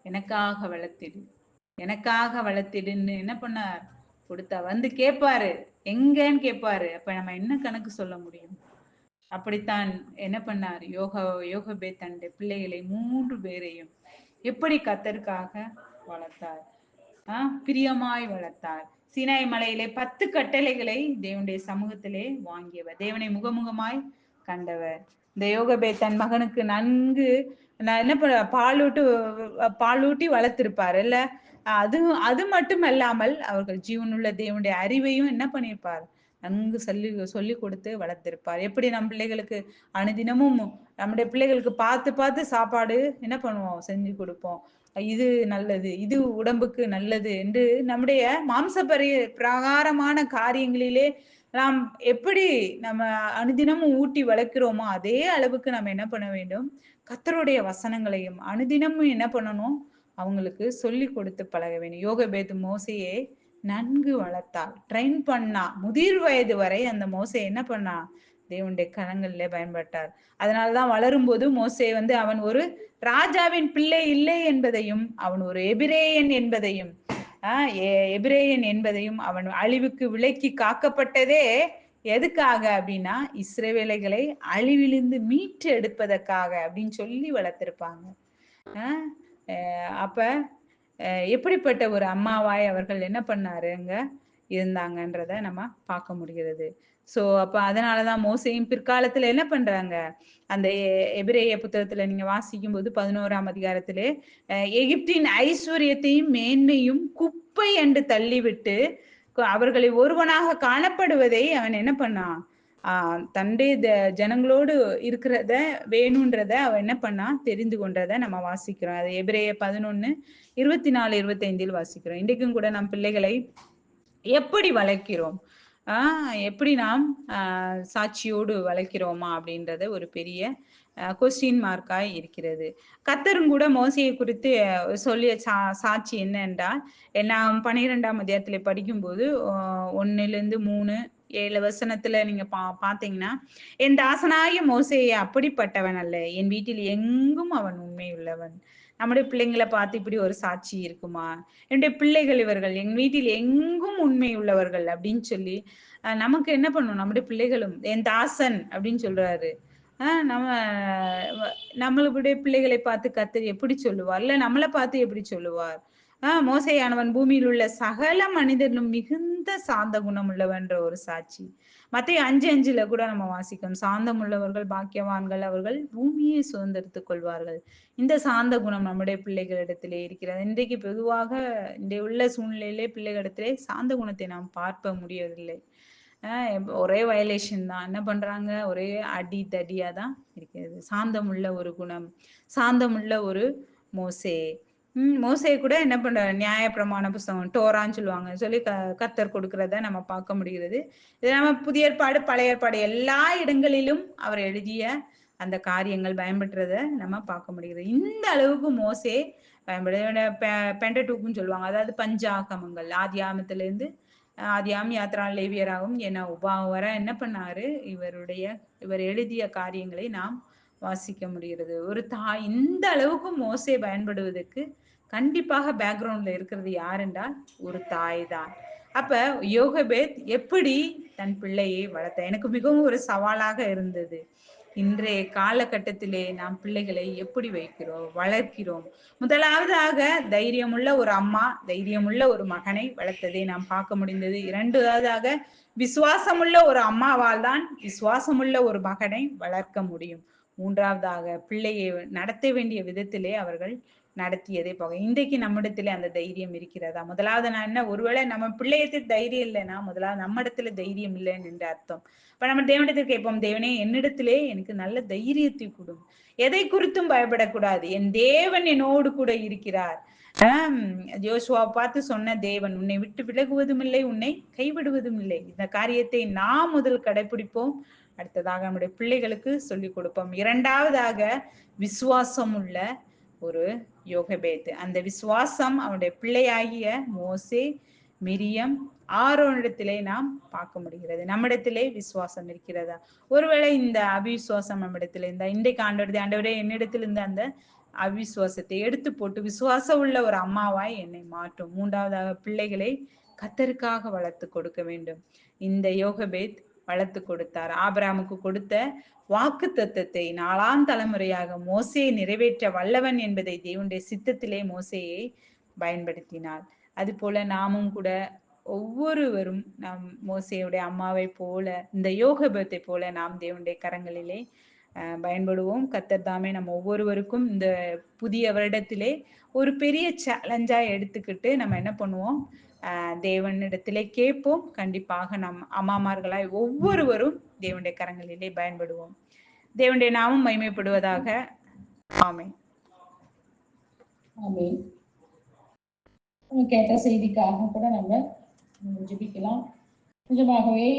எனக்காக வளர்த்திடு, எனக்காக வளர்த்திடுன்னு என்ன பண்ணார்? கொடுத்தா வந்து கேட்பாரு, எங்கன்னு கேட்பாரு. அப்ப நம்ம என்ன கணக்கு சொல்ல முடியும்? அப்படித்தான் என்ன பண்ணார்? யோகபே தன்னுடைய பிள்ளைகளை 3 பேரையும் எப்படி கத்தருக்காக வளர்த்தார்? பிரியமாய் வளர்த்தார். சீனாய் மலையிலே 10 கட்டளைகளை தேவனுடைய சமூகத்திலே வாங்கியவர், தேவனை முகமுகமாய் கண்டவர். இந்த யோகபே தன் மகனுக்கு நன்கு நான் என்ன பண்ண பாலூட்டி வளர்த்திருப்பாரு இல்ல. அது மட்டுமல்லாமல் அவர்கள் ஜீவனுள்ள தேவனுடைய அறிவையும் என்ன பண்ணியிருப்பார்? நன்கு சொல்லிக் கொடுத்து வளர்த்திருப்பார். எப்படி நம் பிள்ளைகளுக்கு அனுதினமும் நம்முடைய பிள்ளைகளுக்கு பார்த்து பார்த்து சாப்பாடு என்ன பண்ணுவோம்? செஞ்சு கொடுப்போம். இது நல்லது, இது உடம்புக்கு நல்லது என்று நம்முடைய பிரகாரமான காரியங்களிலே நாம் எப்படி நம்ம அனுதினமும் ஊட்டி வளர்க்கிறோமோ, அதே அளவுக்கு நம்ம என்ன பண்ண வேண்டும்? கர்த்தருடைய வசனங்களையும் அனுதினமும் என்ன பண்ணணும்? அவங்களுக்கு சொல்லிக் கொடுத்து பழக வேண்டும். யோகபேத் மோசேயை நன்கு வளர்த்தாள், ட்ரெயின் பண்ணா. முதிர் வயது வரை அந்த மோசே என்ன பண்ணா? தேவனுடைய கரங்களிலே பயன்பட்டார். அதனாலதான் வளரும்போது மோசே அவன் ஒரு ராஜாவின் பிள்ளை இல்லை என்பதையும், அவன் ஒரு எபிரேயன் என்பதையும் எபிரேயன் என்பதையும் அவன் அழிவுக்கு விலக்கி காக்கப்பட்டதே எதுக்காக அப்படின்னா, இஸ்ரவேலைகளை அழிவிலிருந்து மீட்டு எடுப்பதற்காக அப்படின்னு சொல்லி வளர்த்திருப்பாங்க. அப்ப எப்படிப்பட்ட ஒரு அம்மாவாய் அவர்கள் என்ன பண்ணாருங்க இருந்தாங்கன்றத நம்ம பார்க்க முடிகிறது. சோ அப்ப அதனாலதான் மோசையும் பிற்காலத்துல என்ன பண்றாங்க, அந்த எபிரேய புத்தகத்துல நீங்க வாசிக்கும் போது 11ஆம் அதிகாரத்திலே எகிப்தின் ஐஸ்வர்யத்தையும் மேன்மையும் குப்பை என்று தள்ளிவிட்டு அவர்களை ஒருவனாக காணப்படுவதை அவன் என்ன பண்ணான்? தன்னுடைய ஜனங்களோடு இருக்கிறத வேணுன்றத அவன் என்ன பண்ணா? தெரிந்து கொண்டதை நம்ம வாசிக்கிறோம். அது எபிரேய 11:24, 25 வாசிக்கிறோம். இன்றைக்கும் கூட நம் பிள்ளைகளை எப்படி வளர்க்கிறோம்? எப்படி நாம் சாட்சியோடு வளர்க்கிறோமா அப்படின்றத ஒரு பெரிய கொஸ்டின் மார்க்காய் இருக்கிறது. கர்த்தரும் கூட மோசையை குறித்து சொல்லிய சாட்சி என்ன என்றால், நாம் 12ஆம் அதிகாரத்திலே படிக்கும்போது 1 3 7 வசனத்துல நீங்க பாத்தீங்கன்னா, என் தாசனாகிய மோசேயை அப்படிப்பட்டவன் அல்ல, என் வீட்டில் எங்கும் அவன் உண்மை உள்ளவன். நம்முடைய பிள்ளைங்களை பார்த்து இப்படி ஒரு சாட்சி இருக்குமா? என்னுடைய பிள்ளைகள் இவர்கள் என் வீட்டில் எங்கும் உண்மை உள்ளவர்கள் அப்படின்னு சொல்லி நமக்கு என்ன பண்ணும்? நம்முடைய பிள்ளைகளும் என் தாசன் அப்படின்னு சொல்றாரு. நம்ம நம்மளுடைய பிள்ளைகளை பார்த்து கர்த்தர் எப்படி சொல்லுவார்? இல்ல நம்மளை பார்த்து எப்படி சொல்லுவார்? மோசேயானவன் பூமியில் உள்ள சகல மனிதனும் மிகுந்த சாந்த குணம் உள்ளவன்ற ஒரு சாட்சி. மத்தேயு 5:5 கூட நம்ம வாசிக்கணும். சாந்தம் உள்ளவர்கள் பாக்கியவான்கள், அவர்கள் பூமியை சுதந்திரித்துக் கொள்வார்கள். இந்த சாந்த குணம் நம்முடைய பிள்ளைகளிடத்திலே இருக்கிறது. இன்றைக்கு பொதுவாக இந்த உள்ள சூழ்நிலையிலே பிள்ளைகளிடத்திலே சாந்த குணத்தை நாம் பார்க்க முடியவில்லை. ஒரே வயலேஷன் தான். என்ன பண்றாங்க? ஒரே அடி தடியா தான் இருக்கிறது. சாந்தமுள்ள ஒரு குணம், சாந்தமுள்ள ஒரு மோசே. மோசே கூட என்ன பண்றாரு? நியாயப்பிரமாண புஸ்தகம் டோரான்னு சொல்லுவாங்க. சொல்லி கர்த்தர் கொடுக்கிறத நம்ம பார்க்க முடிகிறது. இது நம்ம புதிய ஏற்பாடு, பழைய ஏற்பாடு எல்லா இடங்களிலும் அவர் எழுதிய அந்த காரியங்கள் பயன்படுறத நம்ம பார்க்க முடிகிறது. இந்த அளவுக்கு மோசே பெண்டடூக்குன்னு சொல்லுவாங்க. அதாவது பஞ்சாகமங்கள் ஆதியாமத்திலிருந்து ஆதியாம், யாத்ரா, லேவியராகவும் என உபாகம் வர என்ன பண்ணாரு? இவர் எழுதிய காரியங்களை நாம் வாசிக்க முடிகிறது. ஒரு தாய் இந்த அளவுக்கு மோசே பயன்படுவதற்கு கண்டிப்பாக பேக்ரவுண்ட்ல இருக்கிறது யார் என்றால் ஒரு தாய் தான். அப்ப யோகபேத் எப்படி தன் பிள்ளையை வளர்த்த எனக்கு மிகவும் ஒரு சவாலாக இருந்தது. இன்றைய காலகட்டத்திலே நாம் பிள்ளைகளை எப்படி வைக்கிறோம், வளர்க்கிறோம்? முதலாவதாக தைரியமுள்ள ஒரு அம்மா, தைரியமுள்ள ஒரு மகனை வளர்த்ததை நாம் பார்க்க முடிந்தது. இரண்டாவதாக விசுவாசமுள்ள ஒரு அம்மாவால் தான் விசுவாசமுள்ள ஒரு மகனை வளர்க்க முடியும். மூன்றாவதாக பிள்ளையை நடத்த வேண்டிய விதத்திலே அவர்கள் நடத்தியதே போக இன்றைக்கு நம்மிடத்துல அந்த தைரியம் இருக்கிறதா? முதலாவது நான் என்ன, ஒருவேளை நம்ம பிள்ளையத்தில் தைரியம் இல்லைன்னா முதலாவது நம்ம இடத்துல தைரியம் இல்லைன்னு என்ற அர்த்தம். இப்ப நம்ம தேவனிடத்தில் கேட்போம், தேவனே என்னிடத்திலே எனக்கு நல்ல தைரியத்தை கொடும், எதை குறித்தும் பயப்படக்கூடாது, என் தேவன் என்னோடு கூட இருக்கிறார். யோசுவாவை பார்த்து சொன்ன தேவன் உன்னை விட்டு விலகுவதும் இல்லை, உன்னை கைவிடுவதும் இல்லை. இந்த காரியத்தை நாம் முதல் கடைபிடிப்போம். அடுத்ததாக நம்முடைய பிள்ளைகளுக்கு சொல்லிக் கொடுப்போம். இரண்டாவதாக விசுவாசம் உள்ள ஒரு யோகபேத். அந்த விசுவாசம் அவனுடைய பிள்ளையாகிய மோசே, மிரியம், ஆரோனிடத்திலே நாம் பார்க்க முடிகிறது. நம்மிடத்திலே விசுவாசம் இருக்கிறதா? ஒருவேளை இந்த அவிசுவாசம் நம்மிடத்துல இருந்தா இன்றைக்கு ஆண்டவரே என்னிடத்தில் இருந்த அந்த அவிசுவாசத்தை எடுத்து போட்டு விசுவாசம் உள்ள ஒரு அம்மாவாய் என்னை மாற்றும். மூன்றாவதாக பிள்ளைகளை கர்த்தருக்காக வளர்த்து கொடுக்க வேண்டும். இந்த யோகபேத் வளர்த்து கொடுத்தார். ஆபிரகாமுக்கு கொடுத்த வாக்கு தத்தத்தை 4ஆம் தலைமுறையாக மோசேயை நிறைவேற்ற வல்லவன் என்பதை தேவனுடைய சித்தத்திலே மோசேயை பயன்படுத்தினார். அது போல நாமும் கூட ஒவ்வொருவரும் நாம் மோசேயுடைய அம்மாவை போல, இந்த யோகபத்தை போல நாம் தேவனுடைய கரங்களிலே பயன்படுவோம். கர்த்தர் தாமே நம்ம ஒவ்வொருவருக்கும் இந்த புதிய வருடத்திலே ஒரு பெரிய சேலஞ்சா எடுத்துக்கிட்டு நம்ம என்ன பண்ணுவோம், தேவனிடத்திலே கேட்போம். கண்டிப்பாக நம் அம்மாமார்களாய் ஒவ்வொருவரும் தேவனுடைய கரங்களிலே பயன்படுவோம். தேவனுடைய நாமம் மகிமைப்படுவதாக. ஆமென். ஆமென். கேட்ட செய்திக்காக கூட நம்ம ஜெபிக்கலாம். நிஜமாகவே